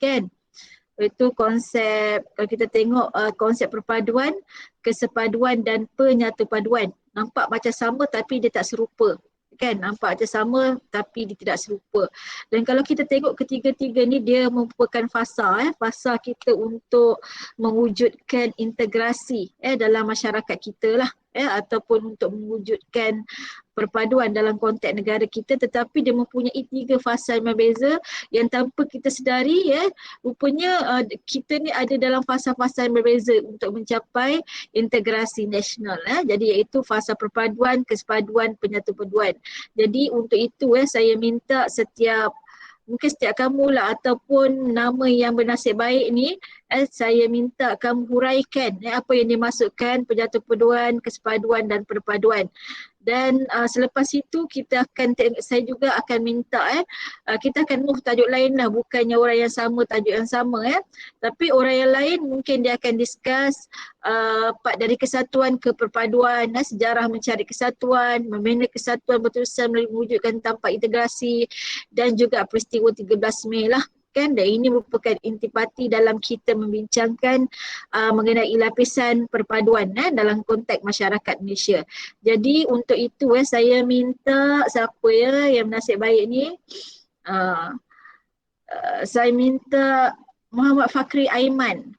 kan. Itu konsep, kalau kita tengok konsep perpaduan, kesepaduan dan penyatupaduan. Nampak macam sama tapi dia tak serupa. Kan, nampak macam sama tapi dia tidak serupa. Dan kalau kita tengok ketiga-tiga ni, dia merupakan fasa fasa kita untuk mewujudkan integrasi dalam masyarakat kita lah, ataupun untuk mewujudkan perpaduan dalam konteks negara kita, tetapi dia mempunyai 3 fasa yang berbeza yang tanpa kita sedari rupanya kita ni ada dalam fasa-fasa yang berbeza untuk mencapai integrasi nasional. Jadi iaitu fasa perpaduan, kesepaduan, penyatupaduan. Jadi untuk itu saya minta mungkin setiap kamu lah ataupun nama yang bernasib baik ni, saya minta kamu huraikan apa yang dimaksudkan penyatupaduan, kesepaduan dan perpaduan. Dan selepas itu saya juga akan minta kita akan move tajuk lain lah, bukannya orang yang sama, tajuk yang sama tapi orang yang lain mungkin dia akan discuss part dari kesatuan ke perpaduan, sejarah mencari kesatuan, membina kesatuan berterusan mewujudkan tanpa integrasi, dan juga peristiwa 13 Mei lah kan. Dan ini merupakan intipati dalam kita membincangkan mengenai lapisan perpaduan dalam konteks masyarakat Malaysia. Jadi untuk itu saya minta siapa yang nasib baik ni, saya minta Muhammad Fakri Aiman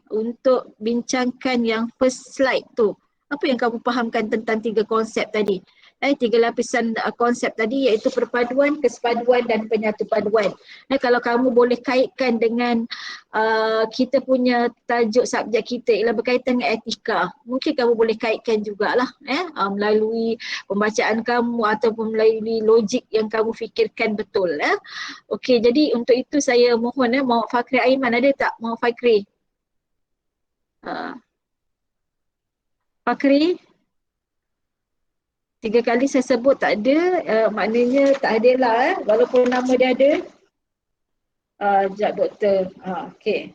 untuk bincangkan yang first slide tu. Apa yang kamu fahamkan tentang 3 konsep tadi? 3 lapisan konsep tadi, iaitu perpaduan, kesepaduan dan penyatupaduan. Kalau kamu boleh kaitkan dengan kita punya tajuk subjek kita ialah berkaitan dengan etika, mungkin kamu boleh kaitkan jugalah melalui pembacaan kamu ataupun melalui logik yang kamu fikirkan betul. Okey, jadi untuk itu saya mohon Muhammad Fakri Aiman, ada tak Muhammad Fakri? Fakri? 3 kali saya sebut tak ada, maknanya tak ada lah walaupun nama dia ada. Sekejap doktor. Okey.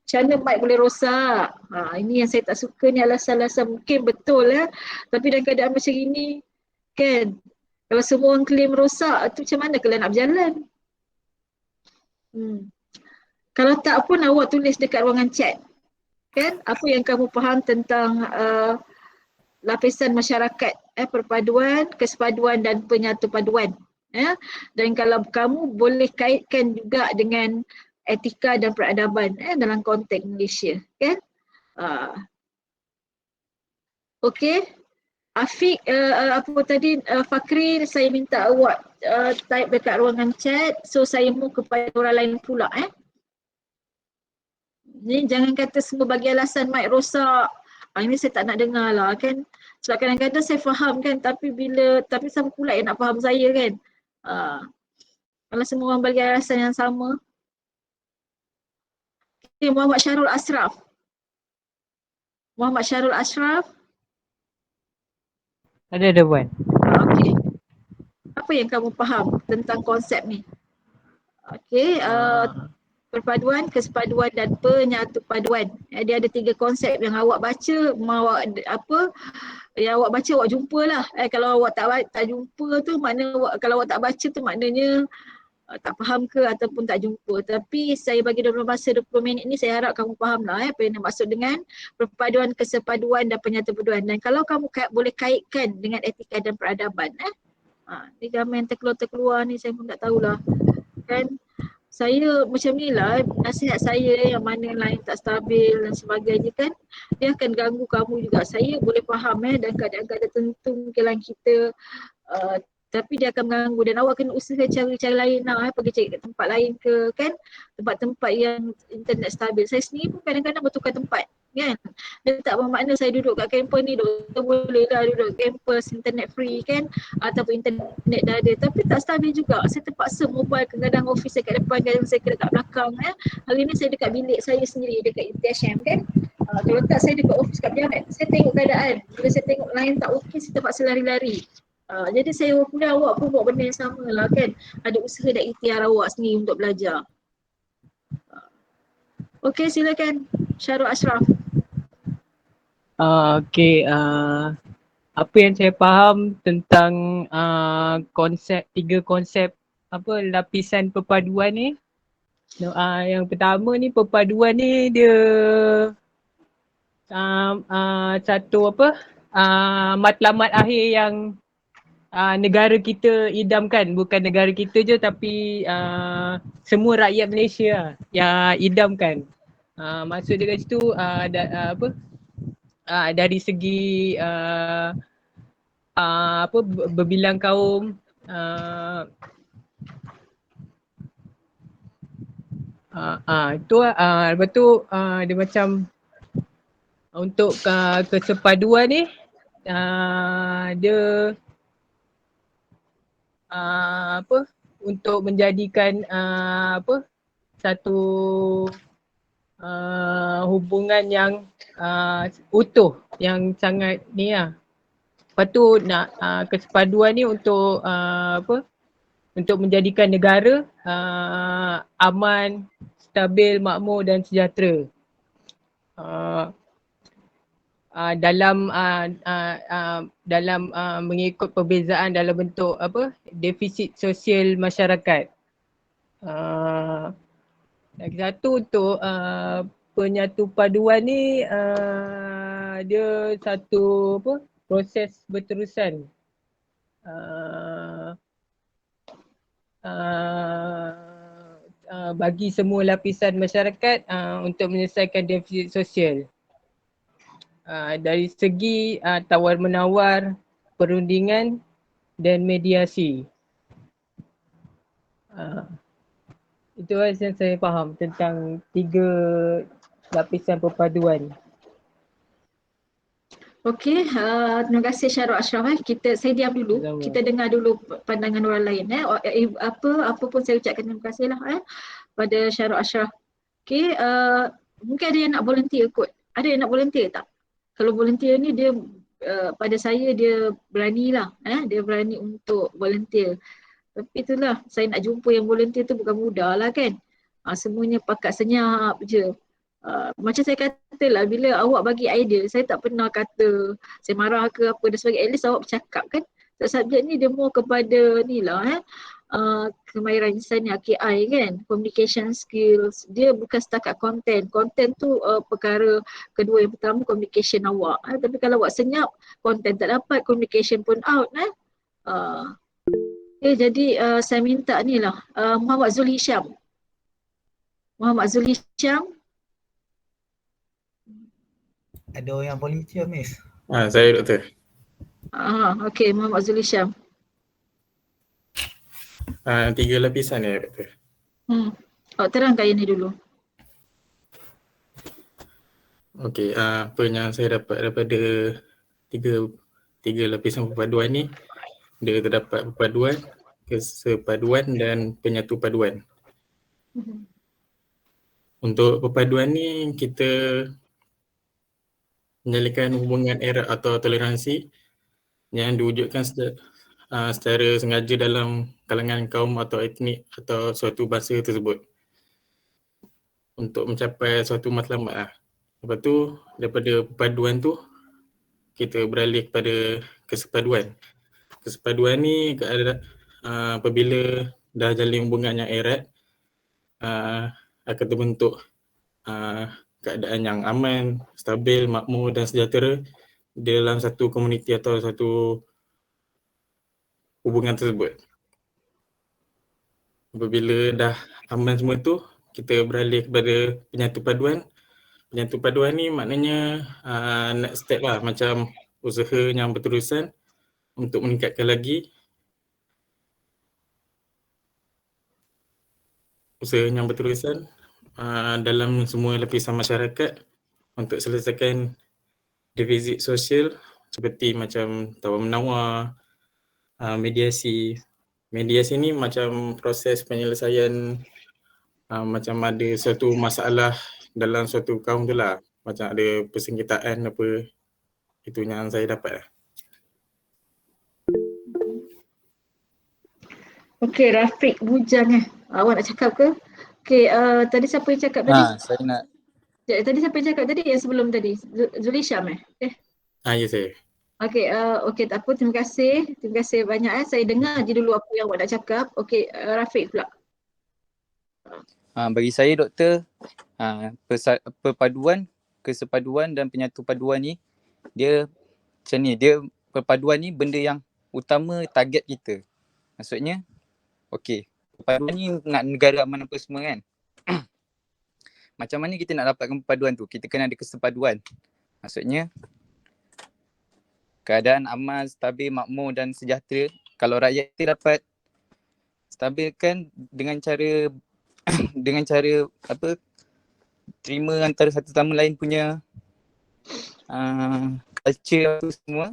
Macam mana mic boleh rosak? Ini yang saya tak suka ni, alasan-alasan mungkin betul tapi dalam keadaan macam ini kan, kalau semua orang claim rosak tu macam mana kalian nak berjalan? Kalau tak pun awak tulis dekat ruangan chat kan, apa yang kamu faham tentang lapisan masyarakat, perpaduan, kesepaduan dan penyatupaduan. Dan kalau kamu boleh kaitkan juga dengan etika dan peradaban dalam konteks Malaysia kan. Okey. Afiq, apa tadi, Fakri, saya minta awak type dekat ruangan chat, so saya move kepada orang lain pula Ni jangan kata semua bagi alasan mic rosak. Ini saya tak nak dengar lah kan. Sebab kadang-kadang saya faham kan, tapi siapa pula yang nak faham saya kan. Kalau semua orang bagi alasan yang sama. Okay, Muhammad Syarul Ashraf. Ada Puan. Okey. Apa yang kamu faham tentang konsep ni? Okey, perpaduan, kesepaduan dan penyatupaduan. Dia ada 3 konsep yang awak baca, yang awak baca awak jumpalah. Kalau awak tak jumpa tu kalau awak tak baca tu maknanya tak faham ke ataupun tak jumpa. Tapi saya bagi dalam masa 20 minit ni, saya harap kamu fahamlah apa yang maksud dengan perpaduan, kesepaduan dan penyatupaduan. Dan kalau kamu boleh kaitkan dengan etika dan peradaban ni gambar yang terkeluar ni saya pun tak tahulah kan. Saya macam ni lah, nasihat saya yang mana lain tak stabil dan sebagainya kan, dia akan ganggu kamu juga. Saya boleh faham dan kadang-kadang tertentu mungkin kita tapi dia akan mengganggu, dan awak kena usaha cara-cara lain lah, pergi cari kat tempat lain ke kan, tempat-tempat yang internet stabil. Saya sendiri pun kadang-kadang bertukar tempat kan. Dia tak bermakna saya duduk kat kampus ni, doktor boleh lah duduk kampus internet free kan, ataupun internet dah ada, tapi tak stabil juga. Saya terpaksa mobile, kadang-kadang office saya kat depan, kadang saya dekat belakang Hari ni saya dekat bilik saya sendiri dekat ITHM kan. Kalau tak saya dekat office kat pejabat, saya tengok keadaan. Bila saya tengok lain tak okey, saya terpaksa lari-lari. Jadi saya kemudian awak pun buat benda yang sama lah kan. Ada usaha dan ikhtiar awak sendiri untuk belajar. Okey, silakan Syarul Ashraf. Okey, apa yang saya faham tentang konsep 3 konsep lapisan perpaduan ni, Yang pertama ni perpaduan ni dia satu matlamat akhir yang negara kita idamkan. Bukan negara kita je tapi semua rakyat Malaysia yang idamkan. Maksud dia kat situ dari segi berbilang kaum, itu lepas tu dia macam untuk kesepaduan ni dia untuk menjadikan satu hubungan yang utuh, yang sangat ni lah. Lepas tu nak kesepaduan ni untuk untuk menjadikan negara aman, stabil, makmur dan sejahtera. Dalam mengikut perbezaan dalam bentuk defisit sosial masyarakat. Lagi satu untuk penyatu paduan ni dia satu proses berterusan. Bagi semua lapisan masyarakat untuk menyelesaikan defisit sosial. Dari segi tawar-menawar, perundingan dan mediasi. Itu yang saya faham tentang 3 lapisan perpaduan. Okey, terima kasih Syarul Ashraf. Saya diam dulu. Sama. Kita dengar dulu pandangan orang lain. Apa pun saya ucapkan terima kasih lah pada Syarul Ashraf. Okey, mungkin ada yang nak volunteer kot. Ada yang nak volunteer tak? Kalau volunteer ni dia pada saya dia beranilah. Dia berani untuk volunteer. Tapi itulah, saya nak jumpa yang volunteer tu bukan mudah lah kan. Semuanya pakat senyap je. Macam saya kata lah, bila awak bagi idea, saya tak pernah kata saya marah ke apa dan sebagainya. At least awak bercakap kan. Subjek ni dia more kepada ni lah kemahiran insani, KI kan, communication skills. Dia bukan setakat konten. Konten tu perkara kedua. Yang pertama communication awak. Tapi kalau awak senyap, konten tak dapat, communication pun out. Jadi saya minta ni lah Muhammad Zul Hisham. Muhammad Zul Hisham. Ada orang volunteer, Miss? Saya Doktor. Okey, Muhammad Zul Hisham. 3 lapisan ya Doktor. Terangkan yang ni dulu. Okey, apa yang saya dapat daripada tiga lapisan perpaduan ni, dia terdapat perpaduan, kesepaduan dan penyatu paduan. Untuk perpaduan ni kita menyalakan hubungan erat atau toleransi yang diwujudkan secara sengaja dalam kalangan kaum atau etnik atau suatu bangsa tersebut untuk mencapai suatu matlamat. Lepas tu daripada perpaduan tu kita beralih kepada kesepaduan. Kesepaduan ni apabila dah jalin hubungan yang erat akan terbentuk keadaan yang aman, stabil, makmur dan sejahtera dalam satu komuniti atau satu hubungan tersebut. Apabila dah aman semua tu, kita beralih kepada penyatu paduan. Penyatu paduan ni maknanya next step lah, macam usaha yang berterusan untuk meningkatkan lagi usaha yang berterusan dalam semua lapisan masyarakat untuk selesaikan defisit sosial seperti macam tawar-menawar, mediasi. Mediasi ni macam proses penyelesaian macam ada suatu masalah dalam suatu kaum tu lah. Macam ada persengketaan apa, itu yang saya dapat lah. Okey, Rafiq Bujang awak nak cakap ke? Okey, tadi siapa yang cakap tadi? Saya nak. Tadi siapa yang cakap tadi? Yang sebelum tadi? Zulisham Ya saya. Okey, tak apa, terima kasih. Terima kasih banyak Saya dengar je dulu apa yang awak nak cakap. Okey, Rafiq pula. Bagi saya doktor, kesepaduan dan penyatu paduan ni dia macam ni, dia perpaduan ni benda yang utama target kita. Maksudnya okey, perpaduan ni nak negara aman apa semua kan. Macam mana kita nak dapatkan perpaduan tu? Kita kena ada kesepaduan. Maksudnya keadaan aman, stabil, makmur dan sejahtera. Kalau rakyat kita dapat stabilkan dengan cara terima antara satu sama lain punya culture apa semua.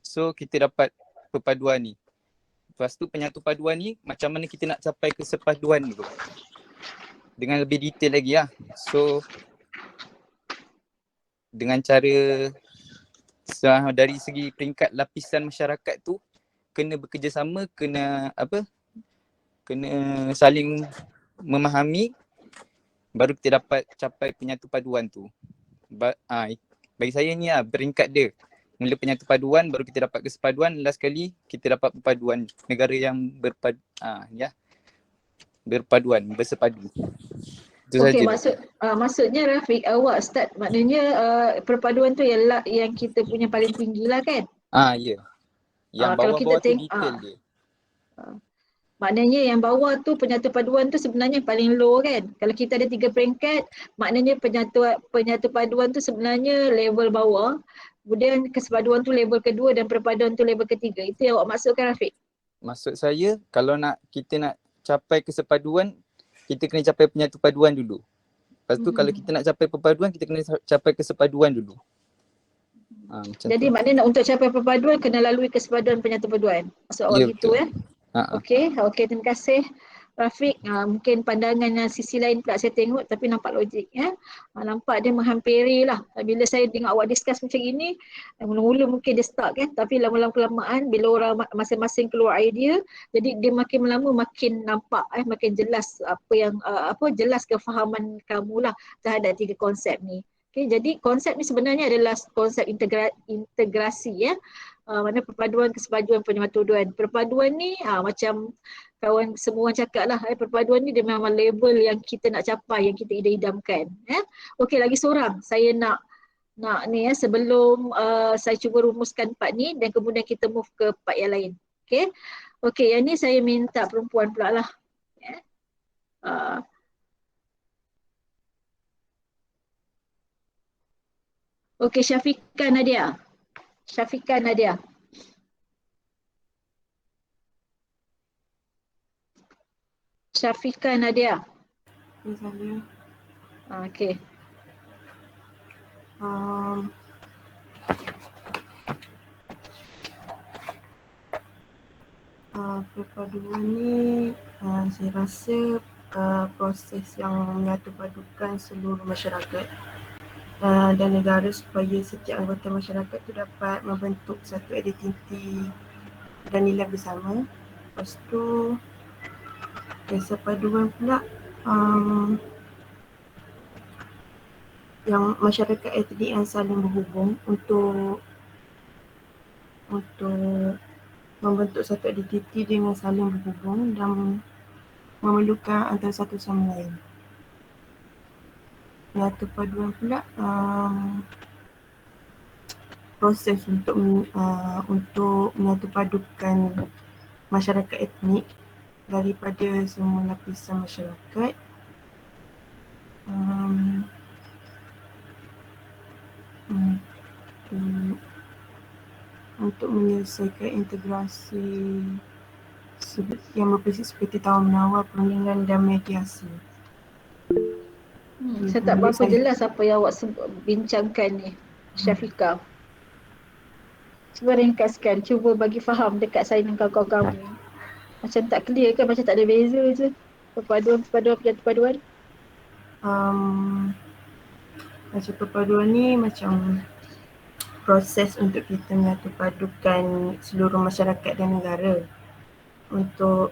So kita dapat perpaduan ni. Lepas tu penyatu paduan ni macam mana kita nak capai kesepaduan tu. Dengan lebih detail lagi lah. So dengan cara dari segi peringkat lapisan masyarakat tu kena bekerjasama, kena saling memahami, baru kita dapat capai penyatu paduan tu. Bagi saya ni lah peringkat dia. Mula penyatu paduan, baru kita dapat kesepaduan, last kali kita dapat perpaduan negara yang berpaduan, bersepadu. Itu Okey, saja. maksudnya Rafiq, awak start maknanya perpaduan tu ialah yang kita punya paling tinggi lah kan? Ya. Yang Kalau kita bawah-bawah tu detail dia. Maknanya yang bawah tu penyatu paduan tu sebenarnya paling low kan? Kalau kita ada 3 peringkat, maknanya penyatu paduan tu sebenarnya level bawah. Kemudian kesepaduan tu level kedua dan perpaduan tu level ketiga. Itu yang awak maksudkan Rafiq? Maksud saya kalau kita nak capai kesepaduan, kita kena capai penyatu paduan dulu. Lepas tu kalau kita nak capai perpaduan, kita kena capai kesepaduan dulu. Jadi maknanya untuk capai perpaduan kena lalui kesepaduan penyatu paduan. Maksud awak gitu betul. ya? Okey, terima kasih Rafiq. Mungkin pandangan sisi lain pula saya tengok tapi nampak logik ya. Nampak dia menghampiri lah. Bila saya dengar awak discuss macam ini, mula-mula mungkin dia stuck kan, tapi lama-lama kelamaan bila orang masing-masing keluar idea, jadi dia makin lama makin nampak makin jelas jelas kefahaman kamu lah terhadap 3 konsep ni. Okay, jadi konsep ni sebenarnya adalah konsep integrasi ya. Mana perpaduan, kesepaduan, penyatuan. Perpaduan ni macam kawan semua cakap lah, perpaduan ni dia memang level yang kita nak capai, yang kita idam-idamkan. Okey, lagi seorang saya nak ni sebelum saya cuba rumuskan part ni dan kemudian kita move ke part yang lain. Okey, yang ni saya minta perempuan pula lah. Okey, Syafiqah Nadia. Syafiqah Nadia. Syafiqah Nadia. Misalnya. Okey. Perpaduan ni saya rasa proses yang menyatupadukan seluruh masyarakat dan negara supaya setiap anggota masyarakat tu dapat membentuk satu identiti dan nilai bersama. Lepas tu kesepaduan pula yang masyarakat etnik yang saling berhubung untuk membentuk satu identiti dengan saling berhubung dan memerlukan antara satu sama lain. Penyatu paduan pula proses untuk menyatu padukan masyarakat etnik daripada semua lapisan masyarakat. Untuk menyelesaikan integrasi yang berprinsip seperti tawar menawar, perundingan dan mediasi. Saya tak berapa jelas apa yang awak bincangkan ni, Syafiqah. Cuba ringkaskan, cuba bagi faham dekat saya dan kawan-kawan kamu. Macam tak clear kan, macam tak ada beza je. Perpaduan, penyatu-paduan. Macam perpaduan ni macam proses untuk kita menyatupadukan seluruh masyarakat dan negara untuk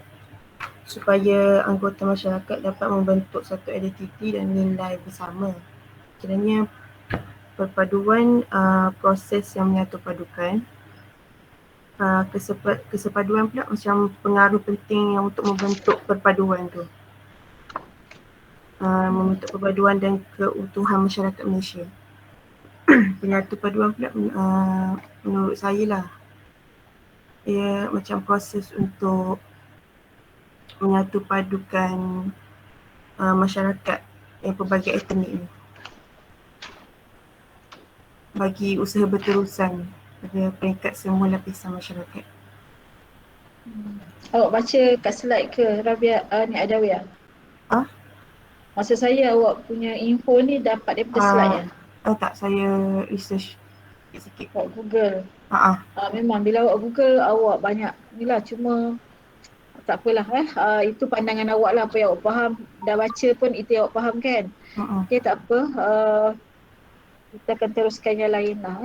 supaya anggota masyarakat dapat membentuk satu identiti dan nilai bersama. Kiranya perpaduan proses yang menyatupadukan. Kesepaduan pula macam pengaruh penting yang untuk membentuk perpaduan tu. membentuk perpaduan dan keutuhan masyarakat Malaysia. Penyatu paduan pula menurut saya lah, ia macam proses untuk menyatu padukan masyarakat yang pelbagai etnik ni bagi usaha berterusan pada peringkat semua lapisan masyarakat. Awak baca kat slide ke Rabia ni Adawiyah? Ah? Maksud saya awak punya info ni dapat daripada slide ya? Tak, saya research sikit. Awak Google. Ah, Memang bila awak Google awak banyak ni lah, cuma tak apalah itu pandangan awak lah, apa yang awak faham. Dah baca pun itu yang awak faham kan? Okey, tak apa. Kita akan teruskan yang lain lah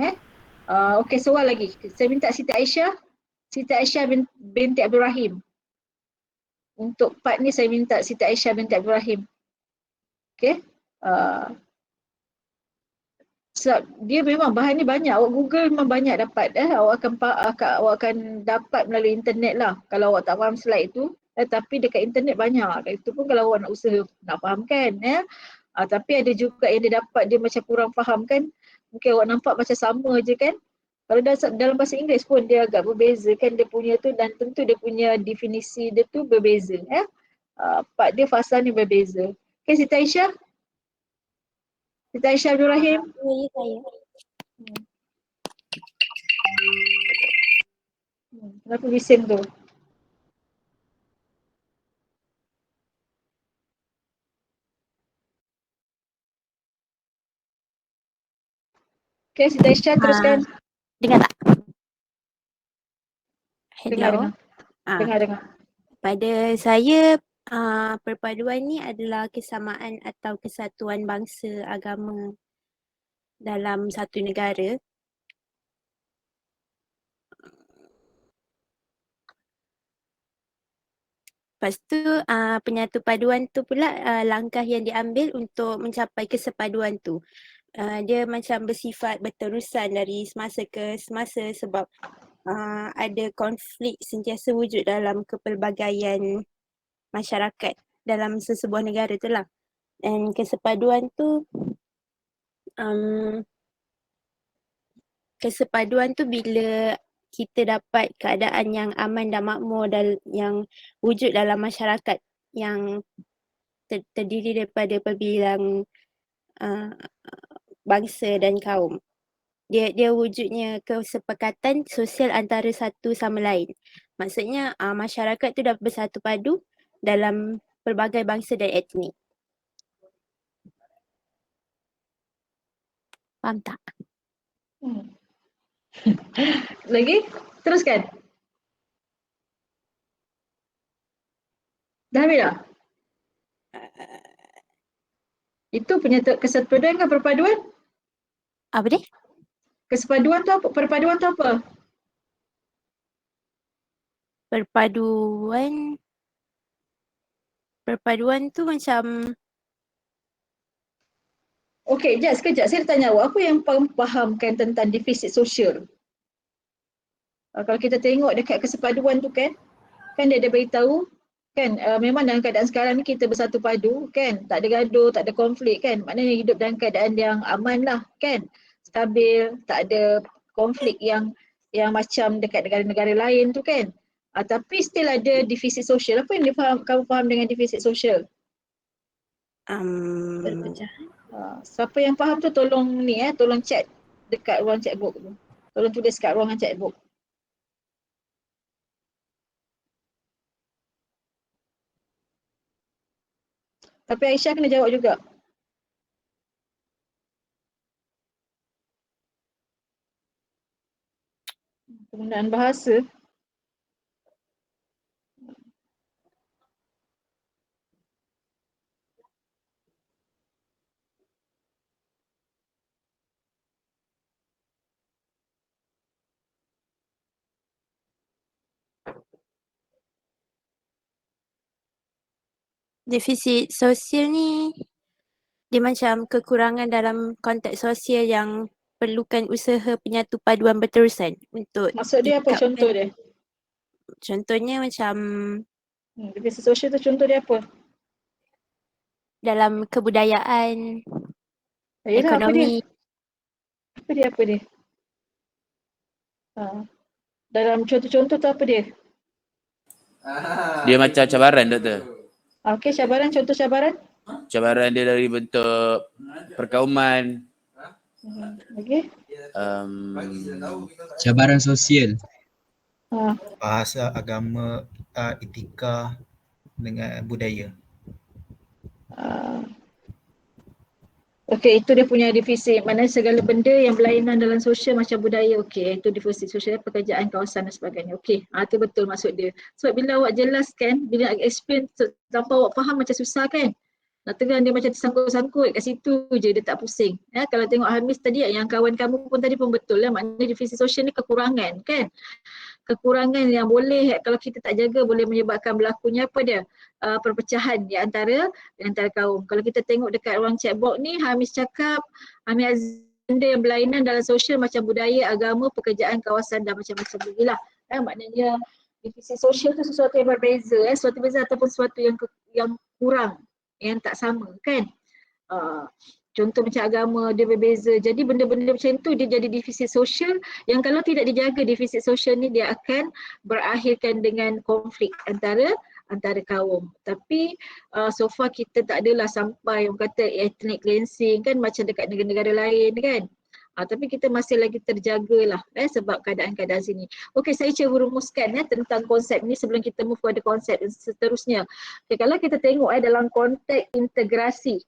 okey, soal lagi. Saya minta Siti Aisyah binti Abdul Rahim. Untuk part ni saya minta Siti Aisyah binti Abdul Rahim. Okey. Sebab dia memang bahan ni banyak, awak Google memang banyak dapat awak akan dapat melalui internet lah kalau awak tak faham slide tu, tapi dekat internet banyak. Itu pun kalau awak nak usaha nak faham kan tapi ada juga yang dia dapat dia macam kurang faham kan, mungkin awak nampak macam sama je kan. Kalau dalam bahasa Inggeris pun dia agak berbeza kan dia punya tu, dan tentu dia punya definisi dia tu berbeza part dia fasal ni berbeza. Okay, Siti Aisyah Abdul Rahim. Ya, saya. Kenapa bising tu? Okay, Siti Aisyah teruskan. Dengar tak? Dengar. Hello. Pada saya perpaduan ni adalah kesamaan atau kesatuan bangsa agama dalam satu negara. Lepas tu penyatu paduan tu pula langkah yang diambil untuk mencapai kesepaduan tu. Dia macam bersifat berterusan dari semasa ke semasa sebab ada konflik sentiasa wujud dalam kepelbagaian masyarakat dalam sesebuah negara tu lah. Dan kesepaduan tu bila kita dapat keadaan yang aman dan makmur dan yang wujud dalam masyarakat yang terdiri daripada pelbagai bangsa dan kaum. Dia wujudnya kesepakatan sosial antara satu sama lain. Maksudnya masyarakat tu dah bersatu padu dalam pelbagai bangsa dan etnik. Faham tak? Lagi? Teruskan. Dah habis dah? Itu kesepaduan ke perpaduan? Apa dia? Kesepaduan tu apa? Perpaduan tu apa? Perpaduan tu macam Okey, sekejap. Saya tanya awak, apa yang fahamkan tentang defisit sosial? Kalau kita tengok dekat kesepaduan tu kan dia ada beritahu kan memang dalam keadaan sekarang ni kita bersatu padu kan, tak ada gaduh, tak ada konflik kan, maknanya hidup dalam keadaan yang aman lah kan, stabil, tak ada konflik yang macam dekat negara-negara lain tu kan. Tapi still ada defisit sosial. Apa yang kamu faham dengan defisit sosial? Siapa yang faham tu tolong ni tolong chat dekat ruang chat book tu. Tolong tulis kat ruangan chat book. Tapi Aisyah kena jawab juga. Penggunaan bahasa. defisit sosial ni dia macam kekurangan dalam konteks sosial yang perlukan usaha penyatu paduan berterusan untuk Maksud dia apa contoh dia? Contohnya macam defisit sosial tu contoh dia apa? dalam kebudayaan, Yelah, apa dia? ekonomi. Apa dia? Dalam contoh-contoh tu apa dia? Dia macam cabaran, Doktor. Okey, cabaran, contoh cabaran. Cabaran dia dari bentuk perkauman, Okey. Cabaran sosial. Bahasa, agama, etika dengan budaya. Okey, itu dia punya divisi. Maknanya segala benda yang berlainan dalam sosial macam budaya. Okey, itu divisi sosial, pekerjaan kawasan dan sebagainya. Okey, itu betul maksud dia. Sebab bila awak jelaskan, bila nak explain tanpa awak faham macam susah kan. Nak tegang dia macam tersangkut-sangkut kat situ je, dia tak pusing. Kalau tengok Hamis tadi, yang kawan kamu pun tadi pun betul lah. Maknanya divisi sosial ni kekurangan kan. Kekurangan yang boleh, kalau kita tak jaga, boleh menyebabkan berlakunya apa dia? Perpecahan di antara kaum. Kalau kita tengok dekat ruang chat box ni, Hamis cakap, Hamis benda yang berlainan dalam sosial macam budaya, agama, pekerjaan, kawasan dan macam-macam lagi lah. Maknanya divisi sosial tu sesuatu yang berbeza, sesuatu berbeza ataupun sesuatu yang kurang, yang tak sama kan. Contoh macam agama dia berbeza. Jadi benda-benda macam tu dia jadi divisi sosial yang kalau tidak dijaga divisi sosial ni dia akan berakhirkan dengan konflik antara kaum. Tapi so far kita tak adalah sampai orang kata ethnic cleansing kan macam dekat negara-negara lain kan. Tapi kita masih lagi terjagalah sebab keadaan-keadaan sini. Okey, saya cuba rumuskan tentang konsep ni sebelum kita move pada konsep seterusnya. Okay, kalau kita tengok dalam konteks integrasi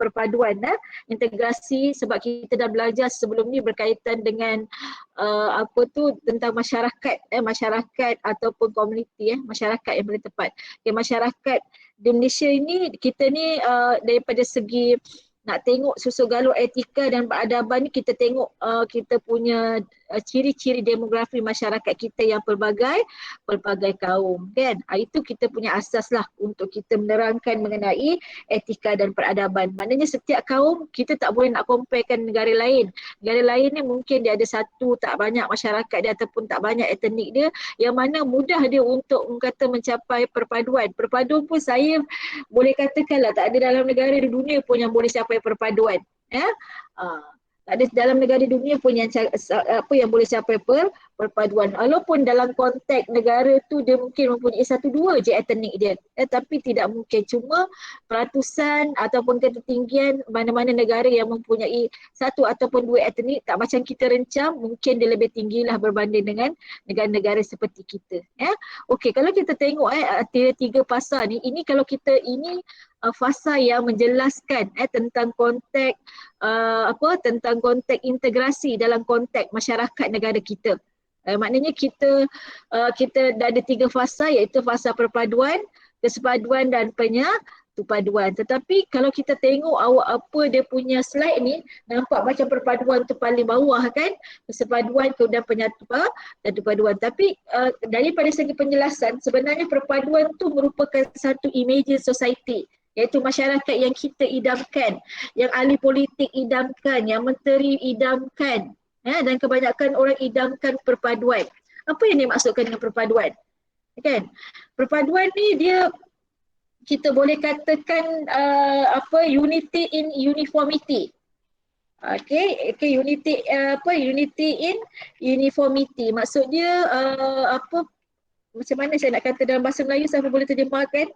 perpaduan integrasi, sebab kita dah belajar sebelum ni berkaitan dengan tentang masyarakat masyarakat ataupun komuniti masyarakat yang paling tepat. Okay, masyarakat di Malaysia ini kita ni daripada segi nak tengok susuk galur etika dan peradaban ni kita tengok kita punya ciri-ciri demografi masyarakat kita yang pelbagai kaum kan. Itu kita punya asas lah untuk kita menerangkan mengenai etika dan peradaban. Maknanya setiap kaum kita tak boleh nak comparekan negara lain. Negara lain ni mungkin dia ada satu tak banyak masyarakat dia ataupun tak banyak etnik dia yang mana mudah dia untuk mencapai perpaduan. Perpaduan pun saya boleh katakanlah tak ada dalam negara di dunia pun yang boleh capai perpaduan. Tak ada dalam negara di dunia pun yang boleh capai perpaduan. Walaupun dalam konteks negara tu dia mungkin mempunyai satu dua je etnik dia. Tapi tidak mungkin. Cuma peratusan ataupun ketinggian mana-mana negara yang mempunyai satu ataupun dua etnik tak macam kita rencam, mungkin dia lebih tinggilah berbanding dengan negara-negara seperti kita. Okey, kalau kita tengok tiga fasa ni, ini kalau kita fasa yang menjelaskan tentang konteks tentang konteks integrasi dalam konteks masyarakat negara kita. Maknanya kita dah ada tiga fasa, iaitu fasa perpaduan, kesepaduan dan penyatupaduan. Tetapi kalau kita tengok dia punya slide ni, nampak macam perpaduan tu paling bawah kan, kesepaduan kemudian penyatupaduan. Tapi daripada segi penjelasan, sebenarnya perpaduan tu merupakan satu imagine society, iaitu masyarakat yang kita idamkan, yang ahli politik idamkan, yang menteri idamkan, dan kebanyakan orang idamkan perpaduan. Apa yang dimaksudkan dengan perpaduan? Kan? Perpaduan ni dia kita boleh katakan unity in uniformity. Okay, unity in uniformity. Maksud dia macam mana saya nak kata dalam bahasa Melayu, siapa boleh terjemahkan?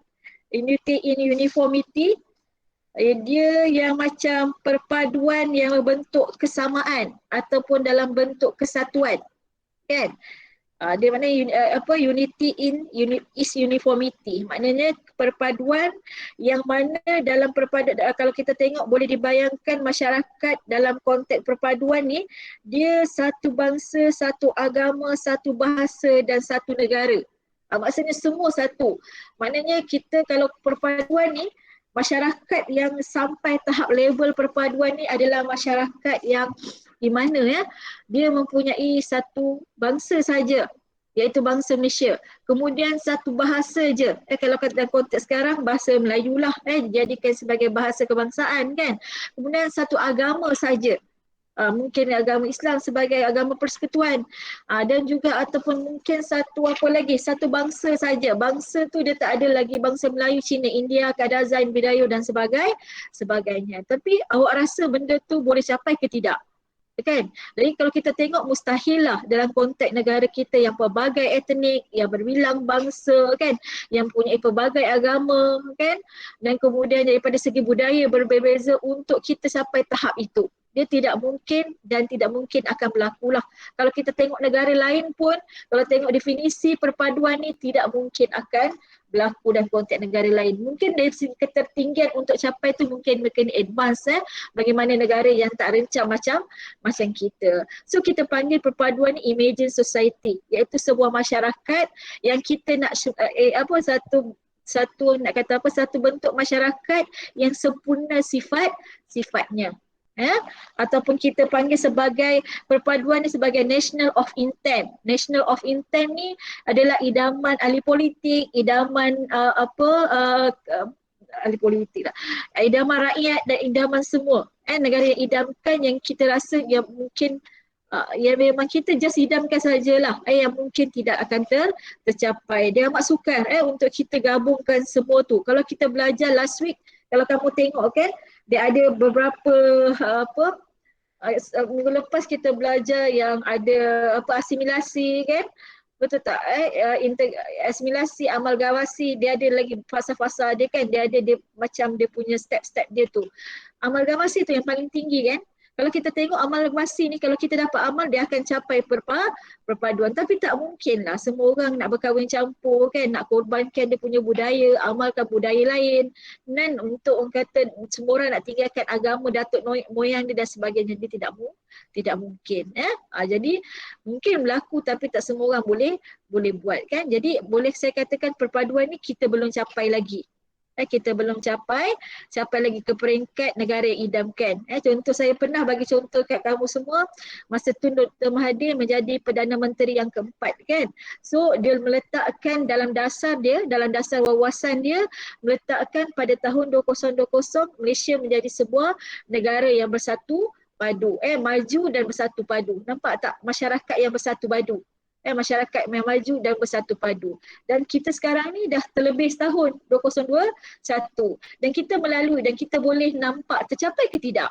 Unity in uniformity, dia yang macam perpaduan yang berbentuk kesamaan ataupun dalam bentuk kesatuan kan. Dia maknanya unity in is uniformity, maknanya perpaduan yang mana dalam perpaduan, kalau kita tengok boleh dibayangkan masyarakat dalam konteks perpaduan ni dia satu bangsa, satu agama, satu bahasa dan satu negara. Maksudnya semua satu. Maknanya kita kalau perpaduan ni, masyarakat yang sampai tahap level perpaduan ni adalah masyarakat yang di mana dia mempunyai satu bangsa saja, iaitu bangsa Malaysia. Kemudian satu bahasa je. Kalau dalam konteks sekarang bahasa Melayu lah dijadikan sebagai bahasa kebangsaan kan. Kemudian satu agama saja. mungkin agama Islam sebagai agama persekutuan, dan juga ataupun mungkin satu bangsa saja. Bangsa tu dia tak ada lagi bangsa Melayu, Cina, India, Kadazan, Bidayuh dan sebagainya. Tapi awak rasa benda tu boleh capai ke tidak? Kan? Jadi kalau kita tengok mustahil lah dalam konteks negara kita yang pelbagai etnik, yang berbilang bangsa kan, yang punya pelbagai agama kan, dan kemudian daripada segi budaya berbeza untuk kita sampai tahap itu. Dia tidak mungkin dan tidak mungkin akan berlaku lah. Kalau kita tengok negara lain pun, kalau tengok definisi perpaduan ni tidak mungkin akan berlaku dalam konteks negara lain. Mungkin dari segi ketertinggian untuk capai tu mungkin advance bagaimana negara yang tak rencang macam kita. So kita panggil perpaduan ni emerging society, iaitu sebuah masyarakat yang kita nak satu bentuk masyarakat yang sempurna sifatnya. Ataupun kita panggil sebagai perpaduan ni sebagai national of intent. National of intent ni adalah idaman ahli politik, idaman ahli politik lah, idaman rakyat dan idaman semua. Negara yang idamkan yang kita rasa yang mungkin yang memang kita just idamkan sajalah, yang mungkin tidak akan tercapai. Dia amat sukar untuk kita gabungkan semua tu. Kalau kita belajar last week, kalau kamu tengok kan, dia ada beberapa minggu lepas kita belajar yang ada asimilasi kan, betul tak? Asimilasi, amalgamasi, dia ada lagi fasa-fasa dia kan, dia ada macam dia punya step-step dia tu. Amalgamasi tu yang paling tinggi kan. Kalau kita tengok amalgamasi ni, kalau kita dapat amal, dia akan capai perpaduan. Tapi tak mungkin lah semua orang nak berkahwin campur kan, nak korbankan dia punya budaya, amalkan budaya lain. Dan untuk orang kata semua orang nak tinggalkan agama datuk moyang dia dan sebagainya, dia tidak mungkin. Jadi mungkin berlaku tapi tak semua orang boleh buat kan. Jadi boleh saya katakan perpaduan ni kita belum capai lagi. Kita belum capai lagi ke peringkat negara yang idamkan. Contoh saya pernah bagi contoh kat kamu semua, masa tu Dr. Mahathir menjadi Perdana Menteri yang keempat kan. So dia meletakkan dalam dasar wawasan dia, meletakkan pada tahun 2020 Malaysia menjadi sebuah negara yang bersatu padu. Maju dan bersatu padu. Nampak tak? Masyarakat yang bersatu padu. Masyarakat yang maju dan bersatu padu. Dan kita sekarang ni dah terlebih setahun, 2021. Dan kita melalui dan kita boleh nampak tercapai ke tidak?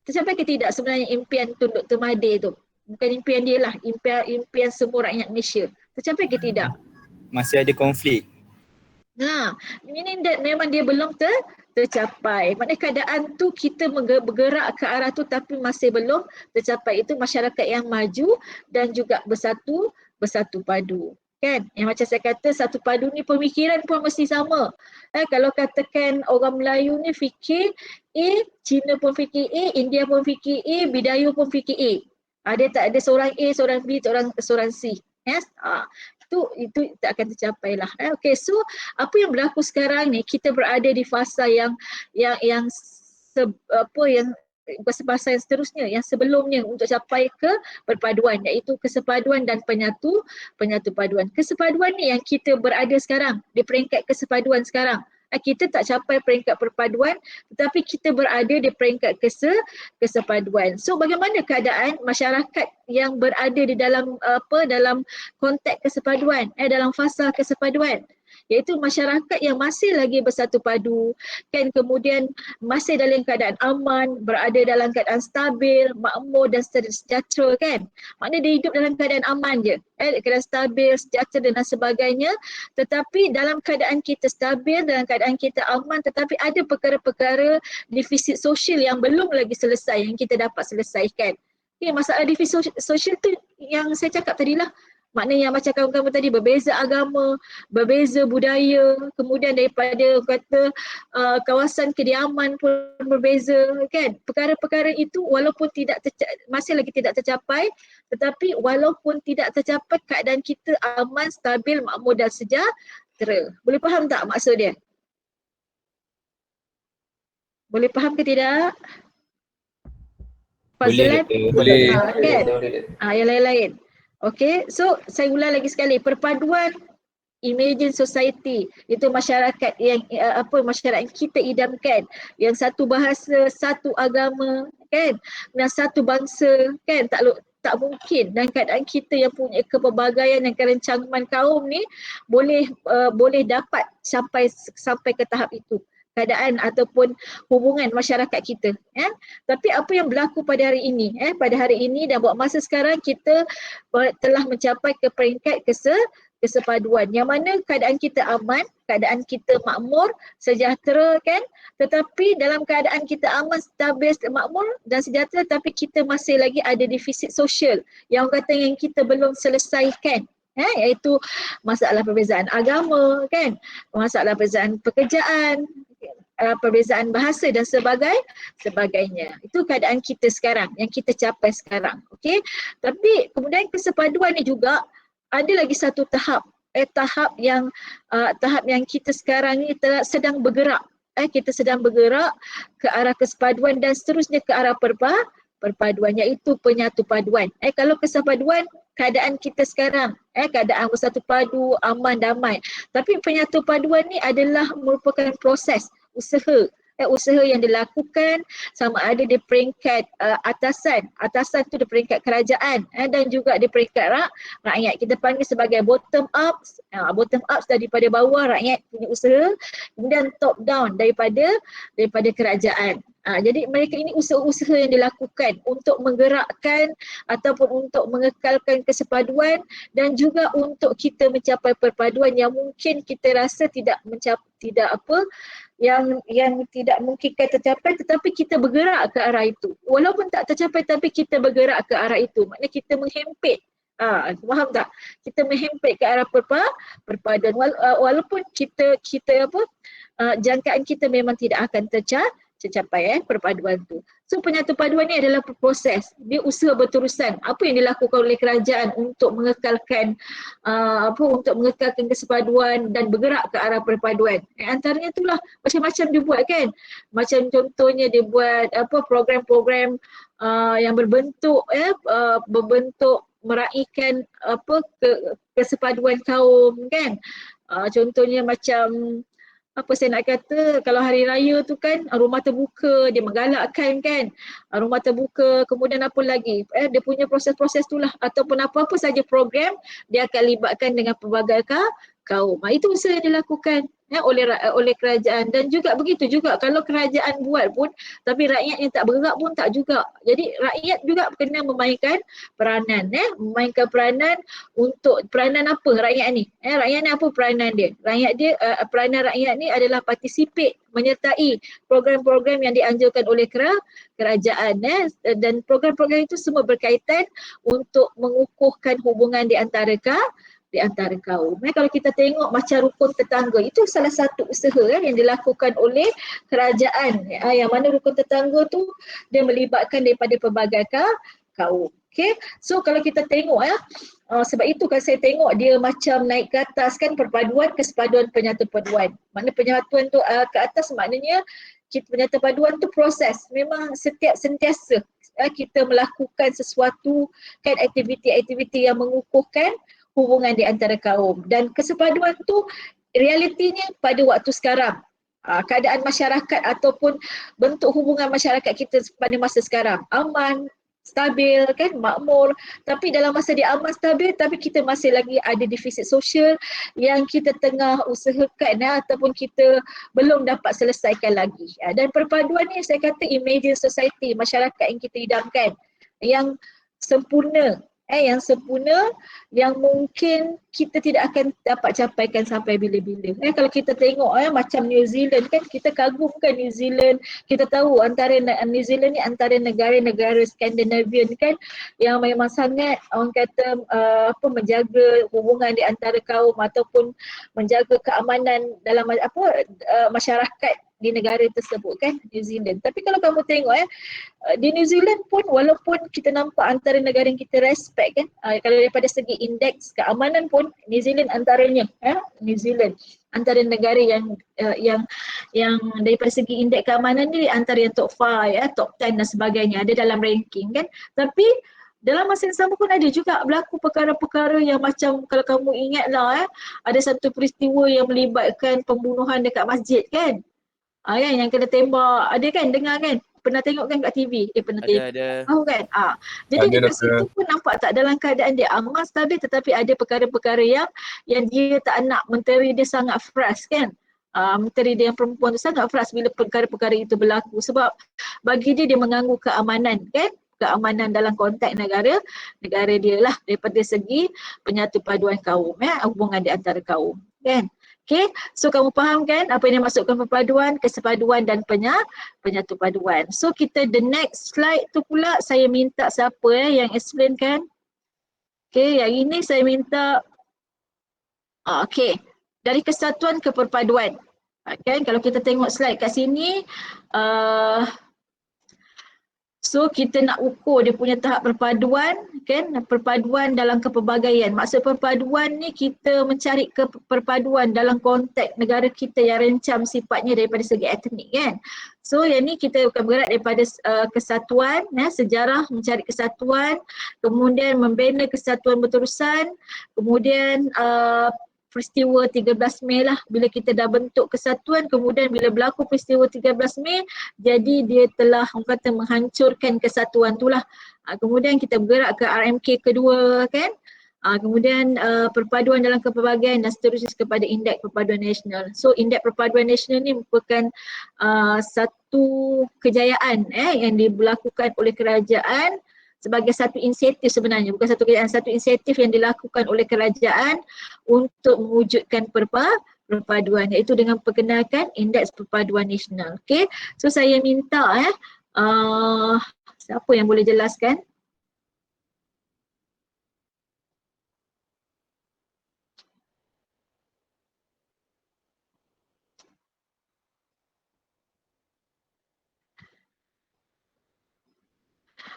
Tercapai ke tidak sebenarnya impian Tun Dr. Mahathir tu? Bukan impian dia lah, impian semua rakyat Malaysia. Tercapai ke tidak? Masih ada konflik. Ini memang dia belum tercapai. Maknanya keadaan tu kita bergerak ke arah tu tapi masih belum tercapai. Itu masyarakat yang maju dan juga bersatu padu. Kan? Yang macam saya kata satu padu ni pemikiran pun mesti sama. Kalau katakan orang Melayu ni fikir A, Cina pun fikir A, India pun fikir A, Bidayuh pun fikir A. Dia tak ada seorang A, seorang B, seorang C. Yes? Itu tak akan tercapai lah. Okay, so apa yang berlaku sekarang ni, kita berada di fasa yang fasa yang seterusnya, yang sebelumnya untuk capai ke perpaduan, iaitu kesepaduan dan penyatu paduan. Kesepaduan ni yang kita berada sekarang, di peringkat kesepaduan sekarang. Kita tak capai peringkat perpaduan tetapi kita berada di peringkat kesepaduan. So bagaimana keadaan masyarakat yang berada di dalam dalam konteks kesepaduan, dalam fasa kesepaduan, iaitu masyarakat yang masih lagi bersatu padu kan, kemudian masih dalam keadaan aman, berada dalam keadaan stabil, makmur dan sejahtera kan. Maknanya dia hidup dalam keadaan aman je, keadaan stabil, sejahtera dan sebagainya. Tetapi dalam keadaan kita stabil, dalam keadaan kita aman, tetapi ada perkara-perkara defisit sosial yang belum lagi selesai, yang kita dapat selesaikan. Masalah defisit sosial tu yang saya cakap tadilah. Maknanya yang macam kamu-kamu tadi, berbeza agama, berbeza budaya, kemudian daripada kawasan kediaman pun berbeza kan. Perkara-perkara itu walaupun masih lagi tidak tercapai, tetapi walaupun tidak tercapai keadaan kita aman, stabil, makmur dan sejahtera. Boleh faham tak maksud dia? Boleh faham ke tidak? Boleh. Kan? Yang lain-lain. Okay, so saya ulang lagi sekali, perpaduan emerging society, itu masyarakat yang masyarakat kita idamkan, yang satu bahasa, satu agama kan, dan satu bangsa kan, tak mungkin. Dan keadaan kita yang punya kepelbagaian dan kerencangan kaum ni boleh dapat sampai ke tahap itu, keadaan ataupun hubungan masyarakat kita. Tapi apa yang berlaku pada hari ini, pada hari ini dan buat masa sekarang, kita telah mencapai ke peringkat kesepaduan yang mana keadaan kita aman, keadaan kita makmur, sejahtera kan, tetapi dalam keadaan kita aman, stabil, makmur dan sejahtera, tapi kita masih lagi ada defisit sosial yang orang kata yang kita belum selesaikan. Iaitu masalah perbezaan agama kan, masalah perbezaan pekerjaan, perbezaan bahasa dan sebagainya. Itu keadaan kita sekarang, yang kita capai sekarang. Okey. Tapi kemudian kesepaduan ni juga ada lagi satu tahap yang kita sekarang ni sedang bergerak. Kita sedang bergerak ke arah kesepaduan dan seterusnya ke arah perpaduan, iaitu penyatu paduan. Kalau kesepaduan, keadaan kita sekarang, keadaan bersatu padu, aman, damai. Tapi penyatu paduan ni adalah merupakan proses, usaha yang dilakukan sama ada di peringkat atasan tu di peringkat kerajaan dan juga di peringkat rakyat. Kita panggil sebagai bottom up daripada bawah, rakyat punya usaha, kemudian top down daripada kerajaan. Jadi mereka ini usaha-usaha yang dilakukan untuk menggerakkan ataupun untuk mengekalkan kesepaduan dan juga untuk kita mencapai perpaduan yang mungkin kita rasa yang tidak mungkin tercapai, tetapi kita bergerak ke arah itu. Walaupun tak tercapai tapi kita bergerak ke arah itu. Maknanya kita menghempit. Faham tak? Kita menghempit ke arah perpaduan. Walaupun kita jangkaan kita memang tidak akan tercapai perpaduan tu. So penyatu paduan ni adalah proses, dia usaha berterusan. Apa yang dilakukan oleh kerajaan untuk mengekalkan kesepaduan dan bergerak ke arah perpaduan. Antaranya itulah macam-macam dia buat kan. Macam contohnya dia buat program-program yang berbentuk meraihkan kesepaduan kaum kan. Contohnya macam saya nak kata, kalau hari raya tu kan rumah terbuka, dia menggalakkan kan rumah terbuka, kemudian apa lagi, dia punya proses-proses tu lah, ataupun apa-apa saja program dia akan libatkan dengan pelbagai kaum. Itu usaha yang dilakukan oleh kerajaan. Dan juga begitu juga kalau kerajaan buat pun tapi rakyat yang tak bergerak pun tak juga. Jadi rakyat juga kena memainkan peranan, memainkan peranan. Untuk peranan apa rakyat ni? Rakyat ni apa peranan dia? Peranan rakyat ni adalah participate, menyertai program-program yang dianjurkan oleh kerajaan, dan program-program itu semua berkaitan untuk mengukuhkan hubungan di antara kaum. Kalau kita tengok macam rukun tetangga, itu salah satu usaha yang dilakukan oleh kerajaan, yang mana rukun tetangga tu dia melibatkan daripada pelbagai kaum. Okay. So kalau kita tengok sebab itu kan saya tengok dia macam naik ke atas kan, perpaduan, kesepaduan, penyatu paduan. Maknanya penyatuan tu ke atas, maknanya penyatu paduan tu proses. Memang sentiasa kita melakukan sesuatu kan, aktiviti-aktiviti yang mengukuhkan hubungan di antara kaum. Dan kesepaduan tu realitinya pada waktu sekarang, keadaan masyarakat ataupun bentuk hubungan masyarakat kita pada masa sekarang aman, stabil kan, makmur. Tapi dalam masa dia aman, stabil, tapi kita masih lagi ada defisit sosial yang kita tengah usahakan ataupun kita belum dapat selesaikan lagi. Dan perpaduan ni saya kata emerging society, masyarakat yang kita idamkan, yang sempurna, yang mungkin kita tidak akan dapat capaikan sampai bila-bila. Kalau kita tengok macam New Zealand kan, kita kagumkan New Zealand. Kita tahu antara New Zealand ni antara negara-negara Scandinavian kan yang memang sangat orang kata menjaga hubungan di antara kaum ataupun menjaga keamanan dalam masyarakat di negara tersebut kan, New Zealand. Tapi kalau kamu tengok di New Zealand pun, walaupun kita nampak antara negara yang kita respect kan, kalau daripada segi indeks keamanan pun New Zealand antaranya, New Zealand antara negara yang daripada segi indeks keamanan ni antara yang top 5, top 10 dan sebagainya, ada dalam ranking kan. Tapi dalam masa yang sama pun ada juga berlaku perkara-perkara yang macam kalau kamu ingatlah ada satu peristiwa yang melibatkan pembunuhan dekat masjid kan. Yang kena tembak, ada kan dengar kan? pernah tengok kan kat TV? Pernah tengok. Ada. Tahu kan? Jadi Ada, dekat doktor. situ pun nampak tak dalam keadaan dia aman stabil, tetapi ada perkara-perkara yang dia tak nak, menteri dia sangat frust kan. Menteri dia yang perempuan tu sangat frust bila perkara-perkara itu berlaku, sebab bagi dia mengganggu keamanan kan, keamanan dalam konteks negara dia lah, daripada segi penyatu paduan kaum, hubungan di antara kaum kan. Okay, so kamu faham kan apa yang dimaksudkan perpaduan, kesepaduan dan penyatu paduan. So kita the next slide tu pula saya minta siapa yang explain kan. Okay, yang ini saya minta okay, dari kesatuan ke perpaduan. Kan kalau kita tengok slide kat sini, so kita nak ukur dia punya tahap perpaduan kan, perpaduan dalam kepelbagaian. Maksud perpaduan ni kita mencari perpaduan dalam konteks negara kita yang rencam sifatnya daripada segi etnik kan. So yang ni kita akan bergerak daripada kesatuan, sejarah mencari kesatuan, kemudian membina kesatuan berterusan, kemudian peristiwa 13 Mei lah, bila kita dah bentuk kesatuan, kemudian bila berlaku peristiwa 13 Mei, jadi dia telah orang kata menghancurkan kesatuan tu lah. Kemudian kita bergerak ke RMK kedua kan, kemudian perpaduan dalam kepelbagaian dan seterusnya kepada Indeks Perpaduan Nasional. So Indeks Perpaduan Nasional ni merupakan satu kejayaan yang dilakukan oleh kerajaan sebagai satu inisiatif sebenarnya, bukan satu kejayaan, satu inisiatif yang dilakukan oleh kerajaan untuk mewujudkan perpaduan, iaitu dengan perkenalkan Indeks Perpaduan Nasional. Okay, so saya minta siapa yang boleh jelaskan?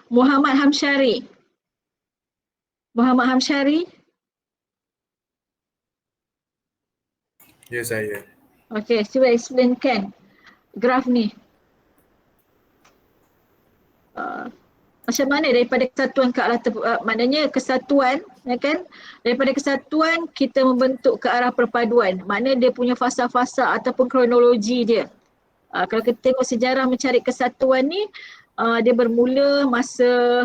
Muhammad Hamsyari. Muhammad Hamsyari. Ya, saya. Okey, cuba explainkan graf ni. Macam mana daripada kesatuan ke arah maknanya kesatuan, ya kan? Daripada kesatuan kita membentuk ke arah perpaduan. Makna dia punya fasa-fasa ataupun kronologi dia. Kalau kita tengok sejarah mencari kesatuan ni, dia bermula masa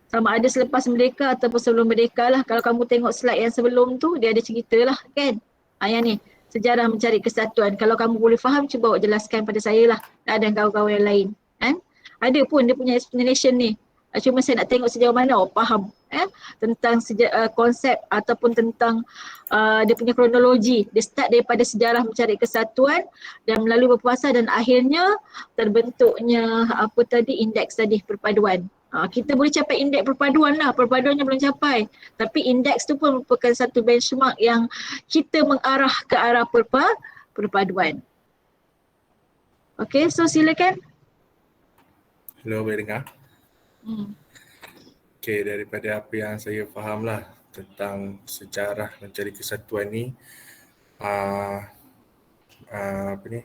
sama ada selepas merdeka ataupun sebelum merdeka lah. Kalau kamu tengok slide yang sebelum tu, dia ada cerita lah kan. Yang ni, sejarah mencari kesatuan. Kalau kamu boleh faham, cuba awak jelaskan pada saya lah dan kawan-kawan yang lain. Kan? Ada pun dia punya explanation ni. Cuma saya nak tengok sejauh mana awak faham tentang konsep ataupun tentang dia punya kronologi. Dia start daripada sejarah mencari kesatuan dan melalui berpuasa dan akhirnya terbentuknya apa tadi, indeks tadi perpaduan. Kita boleh capai indeks perpaduan lah, perpaduannya belum capai. Tapi indeks tu pun merupakan satu benchmark yang kita mengarah ke arah perpaduan. Okay, so silakan. Hello, boleh dengar? Okay, daripada apa yang saya faham lah tentang sejarah mencari kesatuan ni, apa ni,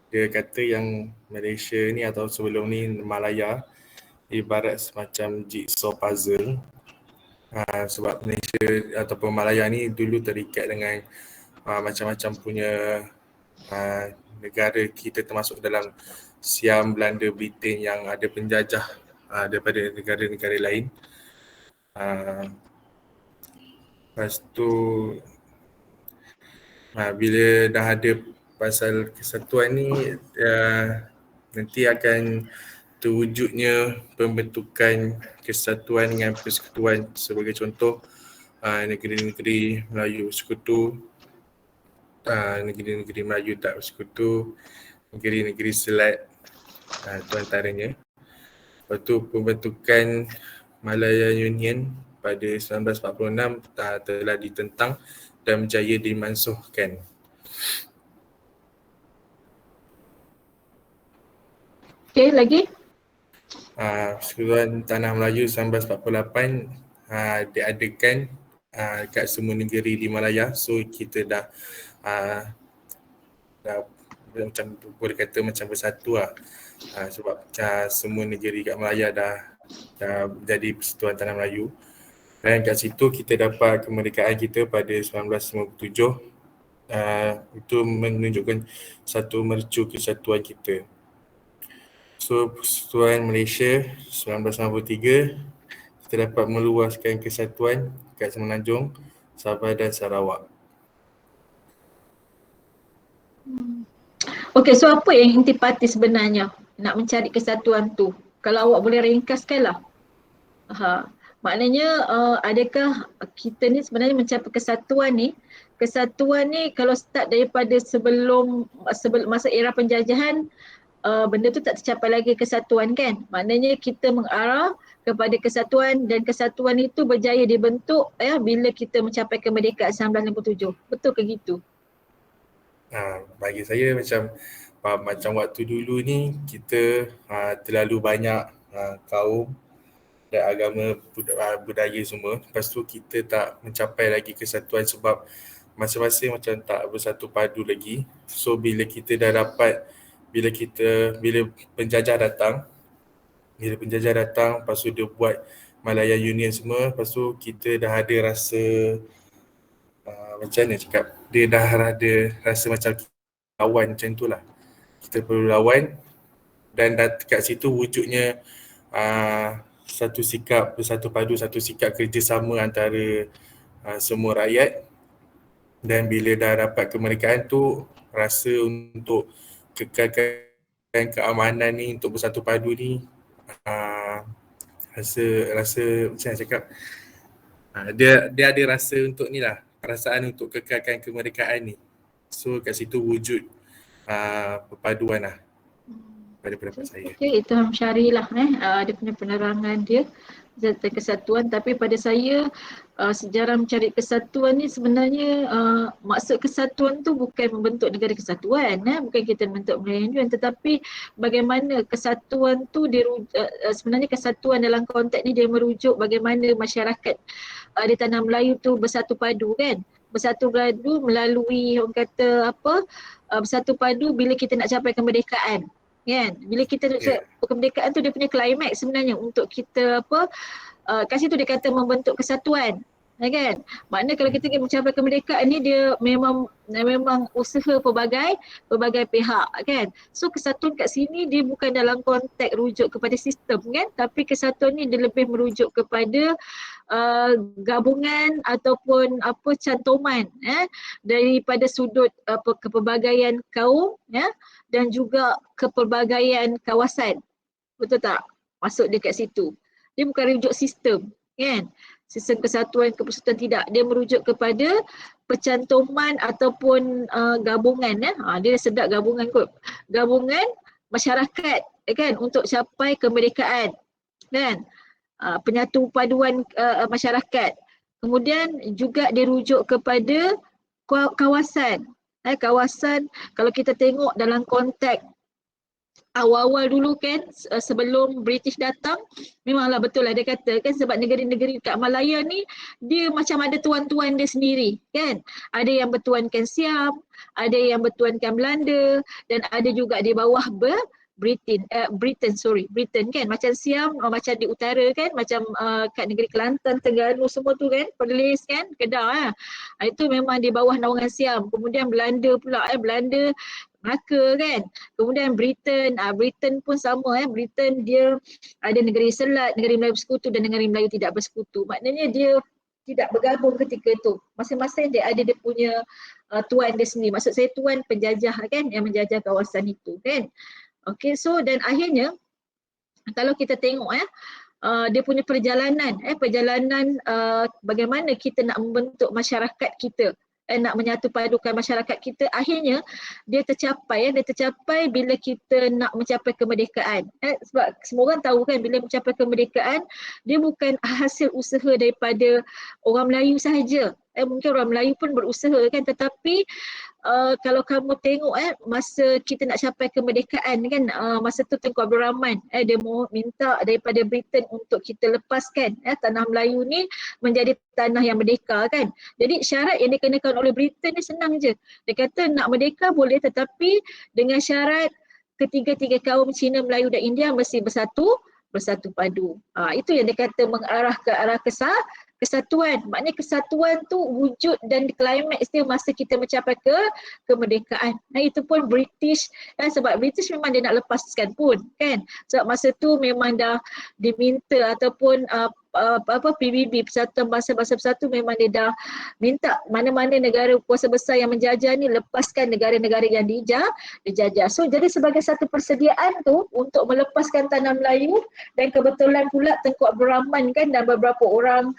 dia kata yang Malaysia ni atau sebelum ni Malaya ibarat semacam jigsaw puzzle. Sebab Malaysia ataupun Malaya ni dulu terikat dengan macam-macam punya negara kita, termasuk dalam Siam, Belanda, Britain yang ada penjajah daripada negara-negara lain. Lepas tu bila dah ada pasal kesatuan ni, nanti akan terwujudnya pembentukan kesatuan dengan persekutuan. Sebagai contoh, negeri-negeri Melayu bersekutu, negeri-negeri Melayu tak bersekutu, negeri-negeri Selat, itu antaranya. Lepas tu pembentukan Malaya Union pada 1946 telah ditentang dan berjaya dimansuhkan. Okay, lagi? Persekutuan Tanah Melayu 1948 diadakan dekat semua negeri di Malaya. So kita dah macam boleh kata macam bersatu lah. Sebab semua negeri kat Malaya dah jadi Persekutuan Tanah Melayu. Dan kat situ kita dapat kemerdekaan kita pada 1957. Itu menunjukkan satu mercu kesatuan kita. So Persatuan Malaysia 1993 kita dapat meluaskan kesatuan kat Semenanjung, Sabah dan Sarawak. Okey, so apa yang inti parti sebenarnya nak mencari kesatuan tu? Kalau awak boleh ringkaskanlah. Maknanya adakah kita ni sebenarnya mencapai kesatuan ni kalau start daripada sebelum masa era penjajahan, benda tu tak tercapai lagi kesatuan kan. Maknanya kita mengarah kepada kesatuan dan kesatuan itu berjaya dibentuk bila kita mencapai kemerdekaan 1957. Betul ke gitu? Bagi saya macam waktu dulu ni kita terlalu banyak kaum dan agama budaya semua. Lepas tu kita tak mencapai lagi kesatuan sebab masing-masing macam tak bersatu padu lagi. So bila kita dah dapat, bila penjajah datang, lepas tu dia buat Malaya Union semua, lepas tu kita dah ada rasa macam mana cakap, dia dah ada rasa macam lawan macam tu lah. Kita perlu lawan dan kat situ wujudnya satu sikap bersatu padu, satu sikap kerjasama antara semua rakyat. Dan bila dah dapat kemerdekaan tu, rasa untuk kekalkan keamanan ni, untuk bersatu padu ni, rasa macam mana cakap, dia ada rasa untuk ni lah, perasaan untuk kekalkan kemerdekaan ni. So kat situ wujud perpaduan lah pada pendapat saya. Okey, itu Ham Syari lah dia punya penerangan dia tentang kesatuan. Tapi pada saya sejarah mencari kesatuan ni sebenarnya maksud kesatuan tu bukan membentuk negara kesatuan, bukan kita membentuk Melayu, tetapi bagaimana kesatuan tu sebenarnya kesatuan dalam konteks ni dia merujuk bagaimana masyarakat di tanah Melayu tu bersatu padu kan. Bersatu padu melalui orang kata bersatu padu bila kita nak capai kemerdekaan. Kan, bila kita kemerdekaan tu dia punya climax sebenarnya untuk kita kat situ dia kata membentuk kesatuan, kan. Maknanya kalau kita ingin mencapai kemerdekaan ni dia memang usaha pelbagai pihak kan. So kesatuan kat sini dia bukan dalam konteks rujuk kepada sistem kan, tapi kesatuan ni dia lebih merujuk kepada gabungan ataupun cantuman daripada sudut kepelbagaian kaum dan juga kepelbagaian kawasan. Betul tak? Masuk dia kat situ. Dia bukan rujuk sistem kan. Sistem kesatuan kepersatuan tidak. Dia merujuk kepada percantuman ataupun gabungan dia sedap gabungan kot. Gabungan masyarakat kan untuk capai kemerdekaan kan. Penyatu paduan masyarakat. Kemudian juga dia rujuk kepada kawasan. Kawasan kalau kita tengok dalam konteks awal-awal dulu kan sebelum British datang, memanglah betul lah dia kata kan, sebab negeri-negeri kat Malaya ni dia macam ada tuan-tuan dia sendiri kan. Ada yang bertuankan Siam, ada yang bertuankan Belanda dan ada juga di bawah Britain kan, macam Siam macam di utara kan, macam kat negeri Kelantan, Terengganu semua tu kan, Perlis kan, Kedah itu memang di bawah naungan Siam. Kemudian Belanda pula Belanda Melaka kan. Kemudian Britain pun sama Britain dia ada negeri Selat, negeri Melayu bersekutu dan negeri Melayu tidak bersekutu. Maknanya dia tidak bergabung ketika itu. Masing-masing dia ada dia punya tuan dia sendiri. Maksud saya tuan penjajah kan yang menjajah kawasan itu kan. Okey, so dan akhirnya kalau kita tengok dia punya perjalanan bagaimana kita nak membentuk masyarakat kita, nak menyatu padukan masyarakat kita, akhirnya dia tercapai bila kita nak mencapai kemerdekaan. Sebab semua orang tahu kan bila mencapai kemerdekaan dia bukan hasil usaha daripada orang Melayu sahaja. Mungkin orang Melayu pun berusaha kan, tetapi kalau kamu tengok masa kita nak capai kemerdekaan kan, masa tu Tengku Abdul Rahman dia mau minta daripada Britain untuk kita lepaskan tanah Melayu ni menjadi tanah yang merdeka kan. Jadi syarat yang dikenakan oleh Britain ni senang je. Dia kata nak merdeka boleh, tetapi dengan syarat ketiga-tiga kaum Cina, Melayu dan India mesti bersatu padu. Itu yang dia kata mengarah ke arah kesatuan. Maknanya kesatuan tu wujud dan klimaks dia masa kita mencapai kemerdekaan. Itu pun British kan, sebab British memang dia nak lepaskan pun kan. Sebab masa tu memang dah diminta ataupun PBB, Persatuan Bangsa-Bangsa Bersatu, memang dia dah minta mana-mana negara kuasa besar yang menjajah ni lepaskan negara-negara yang dijajah. So jadi sebagai satu persediaan tu untuk melepaskan tanah Melayu, dan kebetulan pula Tengku Abdul Rahman kan dan beberapa orang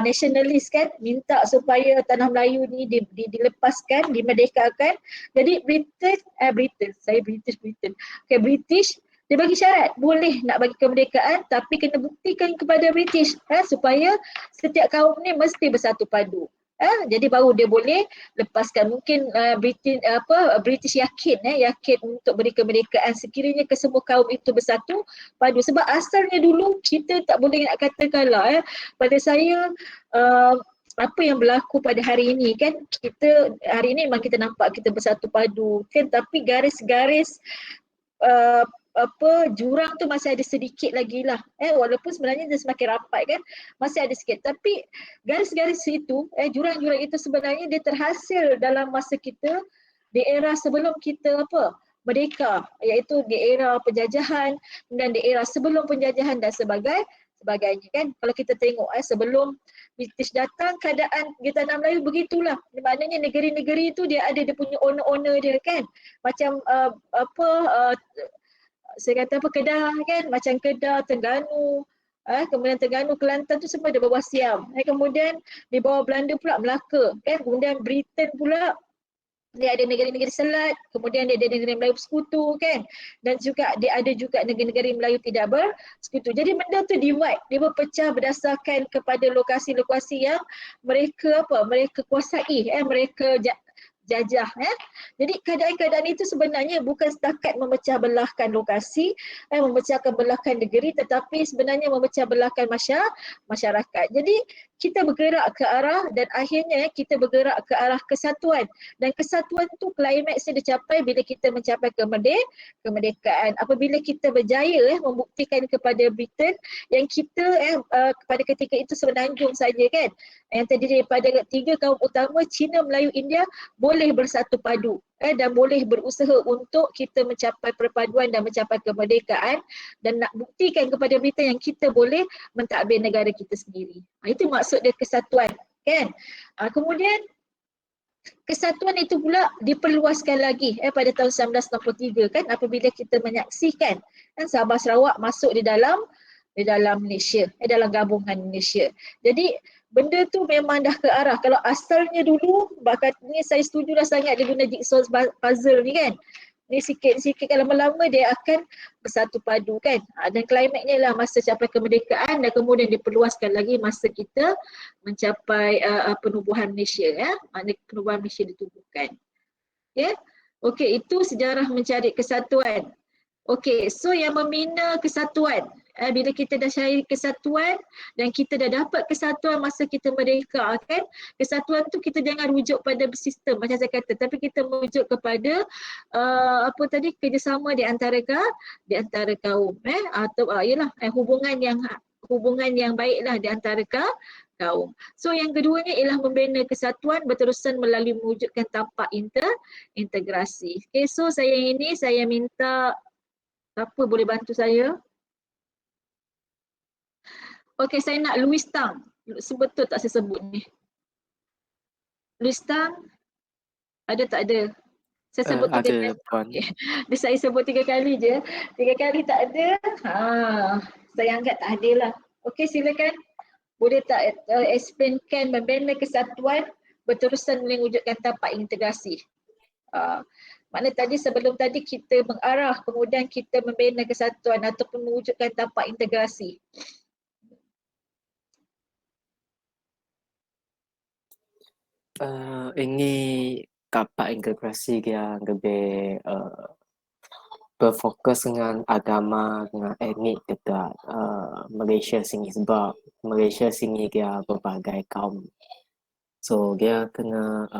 nasionalis kan minta supaya tanah Melayu ni dilepaskan, dimerdekakan. Jadi British dia bagi syarat, boleh nak bagi kemerdekaan tapi kena buktikan kepada British supaya setiap kaum ni mesti bersatu padu. Jadi baru dia boleh lepaskan. Mungkin British yakin untuk beri kemerdekaan sekiranya kesemua kaum itu bersatu padu. Sebab asalnya dulu kita tak boleh nak katakanlah pada saya apa yang berlaku pada hari ini kan, kita hari ini memang kita nampak kita bersatu padu kan, tapi garis-garis jurang tu masih ada sedikit lagi lah. Walaupun sebenarnya dia semakin rapat kan, masih ada sikit. Tapi garis-garis itu, jurang-jurang itu sebenarnya dia terhasil dalam masa kita di era sebelum kita merdeka, iaitu di era penjajahan dan di era sebelum penjajahan dan sebagainya kan. Kalau kita tengok sebelum British datang, keadaan di tanah Melayu begitulah. Maknanya negeri-negeri itu dia ada dia punya owner-owner dia kan. Macam saya kata Kedah kan, macam Kedah, Terengganu, kemudian Terengganu, Kelantan tu semua ada bawah Siam. Kemudian di bawah Belanda pula Melaka kan, kemudian Britain pula dia ada negeri-negeri Selat, kemudian dia ada negeri Melayu bersekutu kan, dan juga dia ada juga negeri-negeri Melayu tidak bersekutu. Jadi benda tu divide, dia berpecah berdasarkan kepada lokasi-lokasi yang mereka kuasai, mereka jajah. Jadi keadaan-keadaan itu sebenarnya bukan setakat memecah belahkan lokasi, memecahkan belahkan negeri, tetapi sebenarnya memecah belahkan masyarakat. Jadi kita bergerak ke arah, dan akhirnya kita bergerak ke arah kesatuan, dan kesatuan tu klimaksnya dicapai bila kita mencapai kemerdekaan. Apabila kita berjaya membuktikan kepada Britain yang kita pada ketika itu semenanjung saja kan, yang terdiri daripada 3 kaum utama Cina, Melayu, India boleh bersatu padu dan boleh berusaha untuk kita mencapai perpaduan dan mencapai kemerdekaan, dan nak buktikan kepada Britain yang kita boleh mentadbir negara kita sendiri. Itu maksud dia kesatuan kan. Kemudian kesatuan itu pula diperluaskan lagi pada tahun 1963 kan, apabila kita menyaksikan Sabah Sarawak masuk di dalam Malaysia, dalam gabungan Malaysia. Jadi benda tu memang dah ke arah. Kalau asalnya dulu, bahkan ni saya setujulah sangat dia guna jigsaw puzzle ni kan. Ni sikit-sikit lama-lama dia akan bersatu padu kan. Dan klimaknya lah masa capai kemerdekaan, dan kemudian diperluaskan lagi masa kita mencapai penubuhan Malaysia maknanya penubuhan Malaysia ditubuhkan. Okey, itu sejarah mencari kesatuan. Okey, so yang membina kesatuan, bila kita dah cari kesatuan dan kita dah dapat kesatuan masa kita merdeka kan, kesatuan tu kita jangan rujuk pada sistem macam saya kata, tapi kita merujuk kepada kerjasama di antara kaum atau hubungan yang baiklah di antara kaum. So yang keduanya ialah membina kesatuan berterusan melalui mewujudkan tapak integrasi. Okay, so saya minta siapa boleh bantu saya? Okey, saya nak Louis Tang. Betul tak saya sebut ni? Louis Tang? Ada tak ada? Saya sebut 3 kali. Okay. Saya sebut 3 kali je. 3 kali tak ada. Saya anggap tak ada lah. Okey, silakan. Boleh tak explainkan membina kesatuan berterusan mewujudkan tapak integrasi? Maknanya tadi sebelum tadi kita mengarah, kemudian kita membina kesatuan ataupun mewujudkan tapak integrasi. Ini tapak integrasi yang lebih berfokus dengan agama, dengan etnik dekat Malaysia sini, sebab Malaysia sini dia berbagai kaum. So dia kena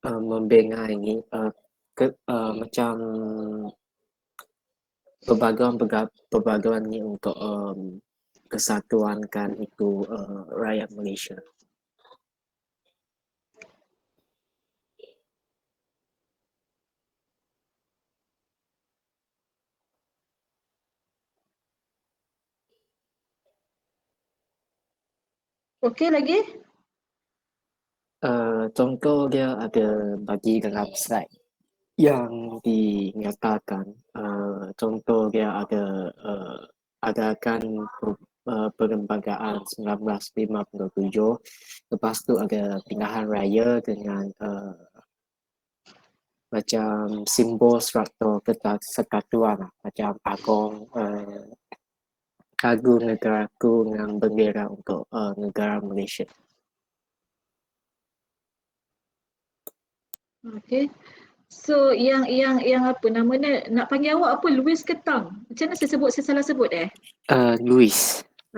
membina ini macam perbagaian ni untuk kesatuankan itu rakyat Malaysia. Okey lagi? Contoh dia ada bagi dalam slide yang dinyatakan. Contoh dia ada adakan perlembagaan 1957. Lepas tu ada pilihan raya dengan macam simbol struktur kesatuan lah. Macam Agong, Kagu Negaraku dengan bendera untuk negara Malaysia. Okey. So yang apa namanya, nak panggil awak apa, Louis ke Tang? Macam mana saya sebut, saya salah sebut Louis.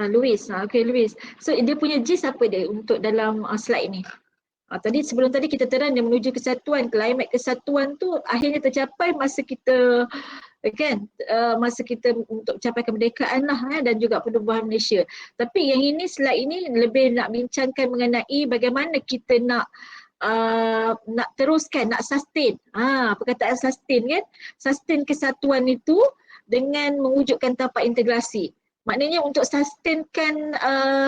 Louis. Okey Louis. So dia punya gist apa dia untuk dalam slide ni? Sebelum tadi kita terang dia menuju kesatuan, climate kesatuan tu akhirnya tercapai masa kita masa kita untuk capai kemerdekaan lah dan juga penubuhan Malaysia. Tapi yang ini, slide ini lebih nak bincangkan mengenai bagaimana kita nak teruskan, nak sustain. Perkataan sustain kan? Sustain kesatuan itu dengan mewujudkan tapak integrasi. Maknanya untuk sustainkan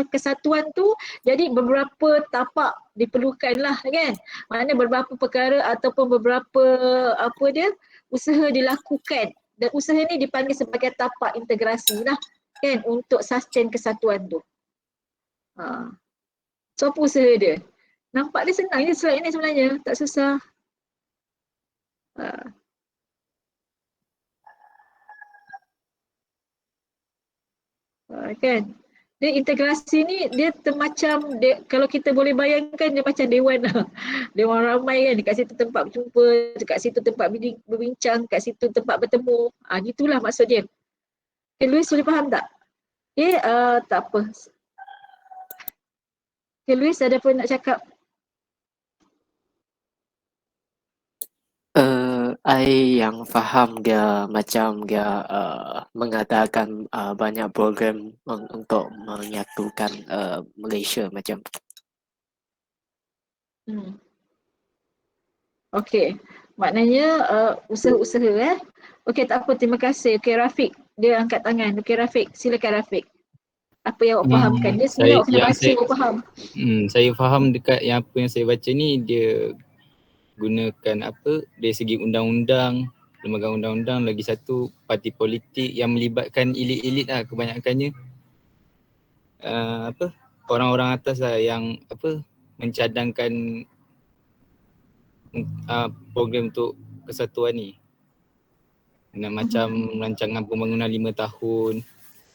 kesatuan tu, jadi beberapa tapak diperlukan lah kan. Maknanya beberapa perkara ataupun beberapa usaha dilakukan. Dan usaha ni dipanggil sebagai tapak integrasi lah kan untuk sustain kesatuan tu. So apa usaha dia? Nampak dia senang je slide ni sebenarnya, tak susah. Kan? Dia integrasi ni dia macam kalau kita boleh bayangkan dia macam dewan lah. Dewan ramai kan, dekat situ tempat berjumpa, dekat situ tempat berbincang, dekat situ tempat bertemu. Gitulah maksud dia. Okay, Louis boleh faham tak? Okay, tak apa. Okay, Louis ada apa nak cakap? I yang faham dia macam dia mengadakan banyak program untuk menyatukan Malaysia macam. Okey, maknanya usaha-usaha Okey, tak apa, terima kasih. Okey, Rafiq, dia angkat tangan. Okey, Rafiq, silakan Rafiq. Apa yang awak fahamkan? Dia sebenarnya awak kena baca, awak faham. Saya faham dekat yang apa yang saya baca ni, dia gunakan dari segi undang-undang, lembaga undang-undang, lagi satu parti politik yang melibatkan elit-elit lah kebanyakannya. Orang-orang atas lah yang mencadangkan program untuk kesatuan ni. Macam rancangan pembangunan 5 tahun,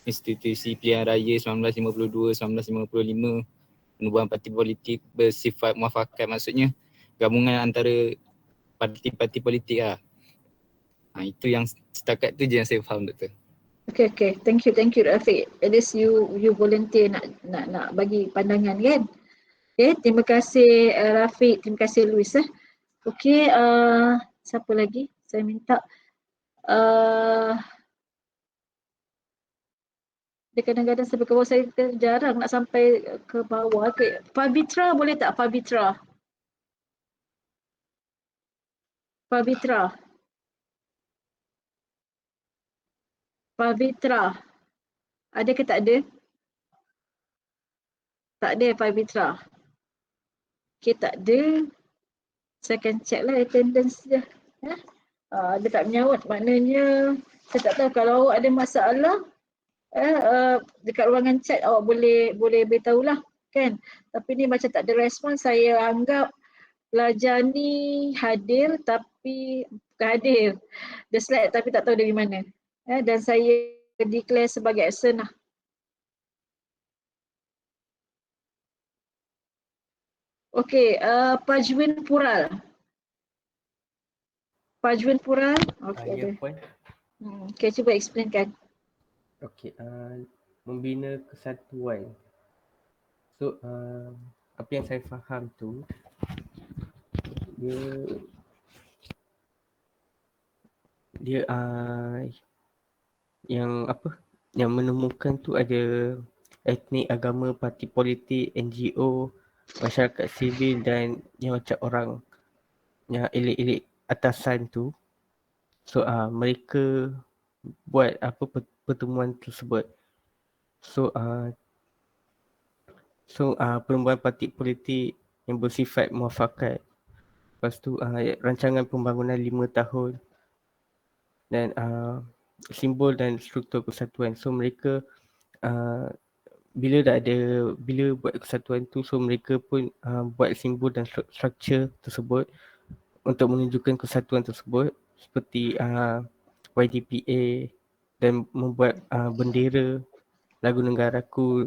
institusi pilihan raya 1952, 1955, penubuhan parti politik bersifat muafakat, maksudnya gabungan antara parti-parti politik lah. Itu yang setakat tu je yang saya faham, Doktor. Okay. Thank you Rafiq. At least you volunteer nak bagi pandangan kan. Okay, terima kasih Rafiq, terima kasih Louis. Okay, siapa lagi? Saya minta dia kadang-kadang sampai ke bawah, saya jarang nak sampai ke bawah. Okay. Pavitra boleh tak? Pavitra. Ada ke tak ada? Tak ada Pavitra. Okay, tak ada. Saya akan check lah attendance dia. Dia tak menyawat, maknanya saya tak tahu. Kalau awak ada masalah dekat ruangan chat awak boleh beritahulah kan. Tapi ni macam tak ada respon, saya anggap pelajar ni hadir tapi bukan hadir. Dia slide tapi tak tahu dari mana. Dan saya declare sebagai absent lah. Okey, Pajwin Pural. Okey, ada. Puan. Okay, cuba explainkan. Okey, membina kesatuan. So, apa yang saya faham tu, dia yang menemukan tu ada etnik, agama, parti politik, NGO, masyarakat sivil dan yang macam orang yang elit-elit atasan tu. So mereka buat apa pertemuan tersebut. So perempuan parti politik yang bersifat muafakat. Lepas tu rancangan pembangunan 5 tahun dan simbol dan struktur kesatuan. So mereka bila buat kesatuan tu, so mereka pun buat simbol dan struktur tersebut untuk menunjukkan kesatuan tersebut, seperti YDPA dan membuat bendera, lagu negaraku.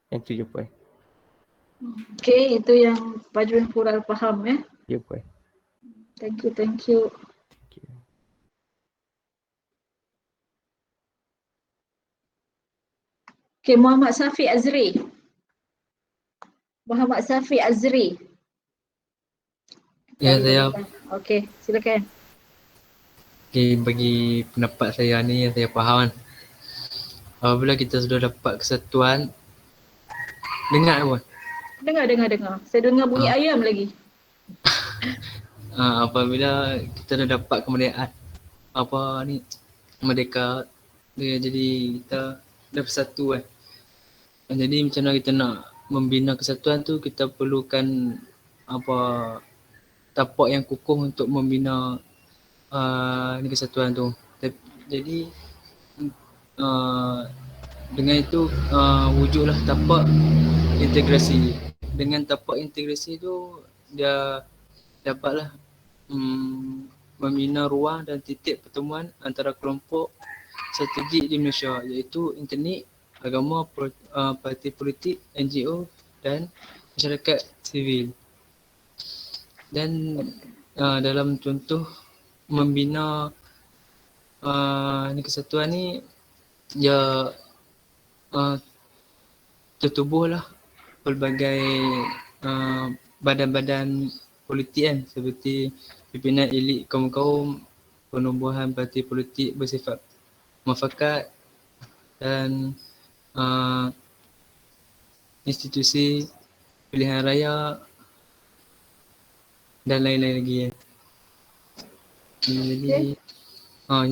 Yang tu je Puan. Okay, itu yang Fajrul Hural faham ya. Ya Puan. Thank you, thank you. Okay, Muhammad Safi Azri. Muhammad Safi Azri. Ya, saya Okay, silakan. bagi pendapat saya ni yang saya faham kan. Apabila kita sudah dapat kesatuan, dengar apa? Dengar. Saya dengar bunyi ayam lagi. Apabila kita dah dapat kemerdekaan, merdeka, jadi kita dah bersatu kan. Jadi macam mana kita nak membina kesatuan tu, kita perlukan tapak yang kukuh untuk membina kesatuan tu. Jadi dengan itu wujudlah tapak integrasi. Dengan tapak integrasi tu dia dapatlah membina ruang dan titik pertemuan antara kelompok strategik di Malaysia, iaitu etnik, agama, parti politik, NGO dan masyarakat sivil. Dan dalam contoh membina kesatuan ni, dia tertubuhlah pelbagai badan-badan politik kan, seperti pimpinan elit kaum-kaum, penubuhan parti politik bersifat muafakat dan institusi pilihan raya dan lain-lain lagi kan. Jadi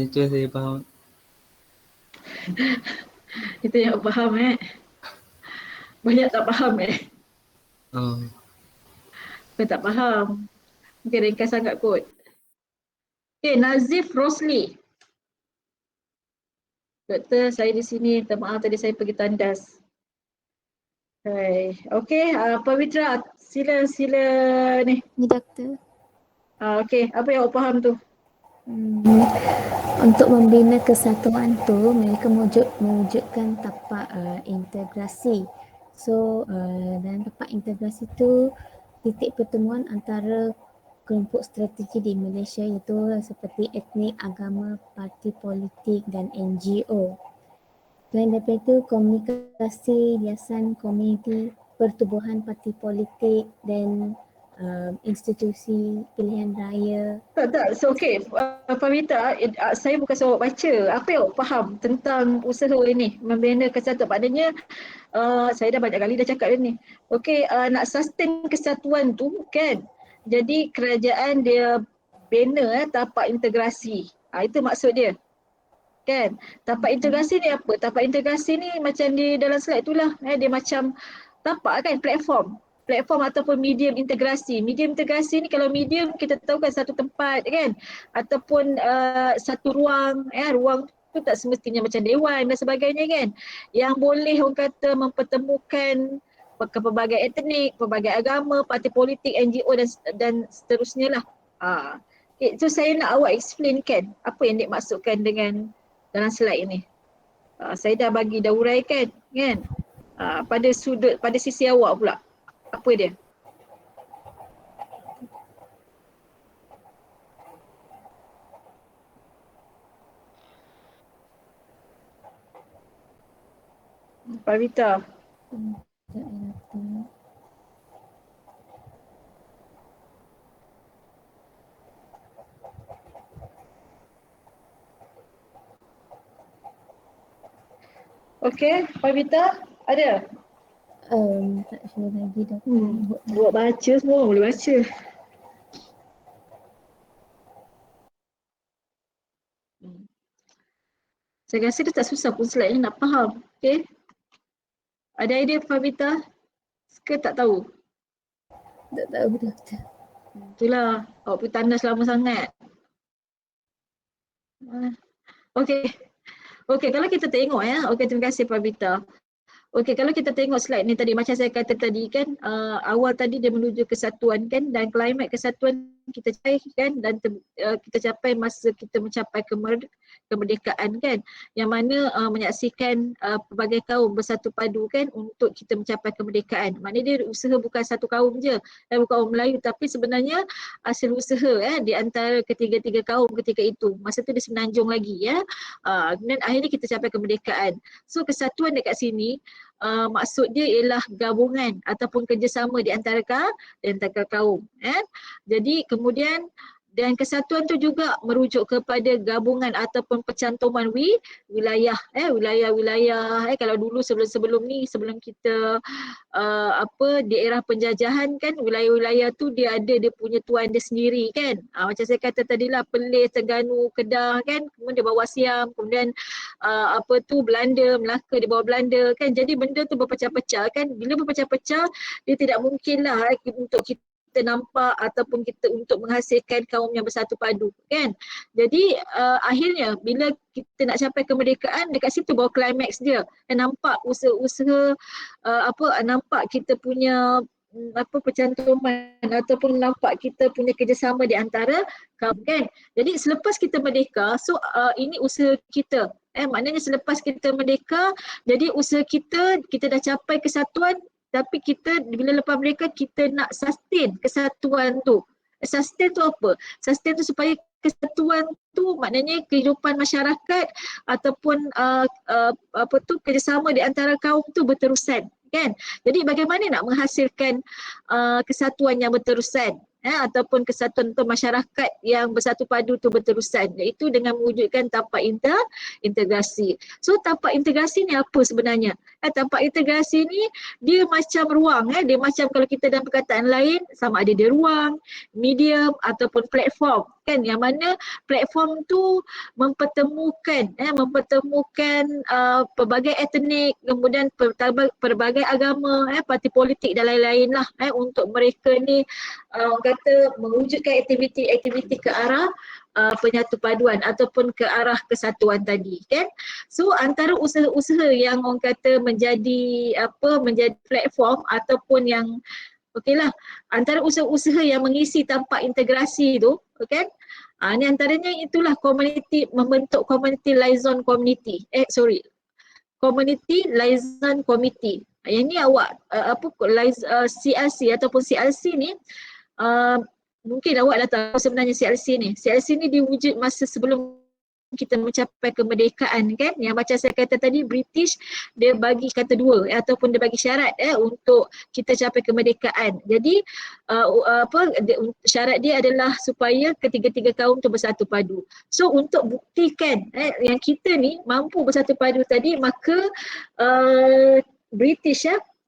itu yang saya faham. Itu yang faham banyak tak faham Bukan tak faham, mungkin ringkas sangat kot. Okay, Nazif Rosli. Doktor, saya di sini, minta maaf tadi saya pergi tandas. Okay, Pavitra, sila ni. Ni doktor. Okay, apa yang awak faham tu? Untuk membina kesatuan tu, mereka mewujudkan tapak integrasi. So dalam tapak integrasi tu, titik pertemuan antara kelompok strategi di Malaysia iaitu seperti etnik, agama, parti politik dan NGO. Selain daripada itu, komunikasi, hiasan komuniti, pertubuhan parti politik dan institusi pilihan raya. Tak. So okay, Pavitra, saya bukan suruh baca. Apa yang awak faham tentang usaha ini, membina kesatuan? Maknanya saya dah banyak kali dah cakap ni. Okay, nak sustain kesatuan tu kan, jadi kerajaan dia bina tapak integrasi. Itu maksud dia. Kan? Tapak integrasi ni apa? Tapak integrasi ni macam di dalam slide itulah. Dia macam tapak kan, platform ataupun medium integrasi. Medium integrasi ni, kalau medium kita tahu kan satu tempat kan, ataupun satu ruang, ruang tu tak semestinya macam dewan dan sebagainya kan, yang boleh orang kata mempertemukan pelbagai etnik, pelbagai agama, parti politik, NGO dan seterusnya lah. Okay, so saya nak awak explain kan apa yang dimaksudkan dengan dalam slide ni. Saya dah uraikan kan, pada sisi awak pula. Apa dia? Pavitra. Okey, Pavita ada? Tak sure lagi dah. Buat baca semua boleh baca. Saya rasa dia tak susah pun slide ni nak faham. Okey. Ada idea Pavita? Ke tak tahu? Tak tahu dah. Itulah, awak pergi tandas lama sangat. Okey. Okey, kalau kita tengok ya. Okey, terima kasih Pavita. Okey, kalau kita tengok slide ni tadi, macam saya kata tadi kan, awal tadi dia menuju kesatuan kan, dan klimaks kesatuan kita capai kan, dan kita capai masa kita mencapai kemerdekaan kan, yang mana menyaksikan pelbagai kaum bersatu padu kan untuk kita mencapai kemerdekaan. Maknanya dia usaha bukan satu kaum je, bukan kaum Melayu, tapi sebenarnya hasil usaha di antara ketiga-tiga kaum ketika itu. Masa tu dia semenanjung lagi ya. Kemudian akhirnya kita capai kemerdekaan. So kesatuan dekat sini maksud dia ialah gabungan ataupun kerjasama di antara kaum. Jadi kemudian dan kesatuan tu juga merujuk kepada gabungan ataupun percantuman wilayah wilayah-wilayah kalau dulu sebelum ni sebelum kita di era penjajahan kan, wilayah-wilayah tu dia ada dia punya tuan dia sendiri kan. Macam saya kata tadilah Perlis, Terengganu, Kedah kan, kemudian dia bawa Siam, kemudian Belanda, Melaka dia bawa Belanda kan. Jadi benda tu berpecah-pecah kan. Bila berpecah-pecah dia tidak mungkinlah untuk kita nampak ataupun kita untuk menghasilkan kaum yang bersatu padu kan. Jadi akhirnya bila kita nak capai kemerdekaan, dekat situ baru klimaks dia. Dan nampak usaha-usaha nampak kita punya percantuman ataupun nampak kita punya kerjasama di antara kaum kan. Jadi selepas kita merdeka, so ini usaha kita. Maknanya selepas kita merdeka, jadi usaha kita dah capai kesatuan, tapi kita bila lepas mereka kita nak sustain kesatuan tu. Sustain tu apa? Sustain tu supaya kesatuan tu maknanya kehidupan masyarakat ataupun kerjasama di antara kaum tu berterusan kan. Jadi bagaimana nak menghasilkan kesatuan yang berterusan ataupun kesatuan untuk masyarakat yang bersatu padu tu berterusan, iaitu dengan mewujudkan tapak integrasi. So tapak integrasi ni apa sebenarnya? Tapak integrasi ni dia macam ruang, dia macam kalau kita dalam perkataan lain sama ada dia ruang, medium ataupun platform kan, yang mana platform tu mempertemukan pelbagai etnik, kemudian pelbagai agama, parti politik dan lain-lain lah untuk mereka ni kata mewujudkan aktiviti-aktiviti ke arah penyatu paduan ataupun ke arah kesatuan tadi kan. So antara usaha-usaha yang orang kata menjadi platform ataupun yang antara usaha-usaha yang mengisi tapak integrasi tu kan. Ni antaranya itulah membentuk community liaison committee. Community liaison committee. Yang ni awak CLC ataupun CLC ni mungkin awak dah tahu sebenarnya CLC ni. CLC ni diwujud masa sebelum kita mencapai kemerdekaan kan, yang macam saya kata tadi British dia bagi kata dua ataupun dia bagi syarat untuk kita capai kemerdekaan. Jadi syarat dia adalah supaya ketiga-tiga kaum tu bersatu padu. So untuk buktikan yang kita ni mampu bersatu padu tadi, maka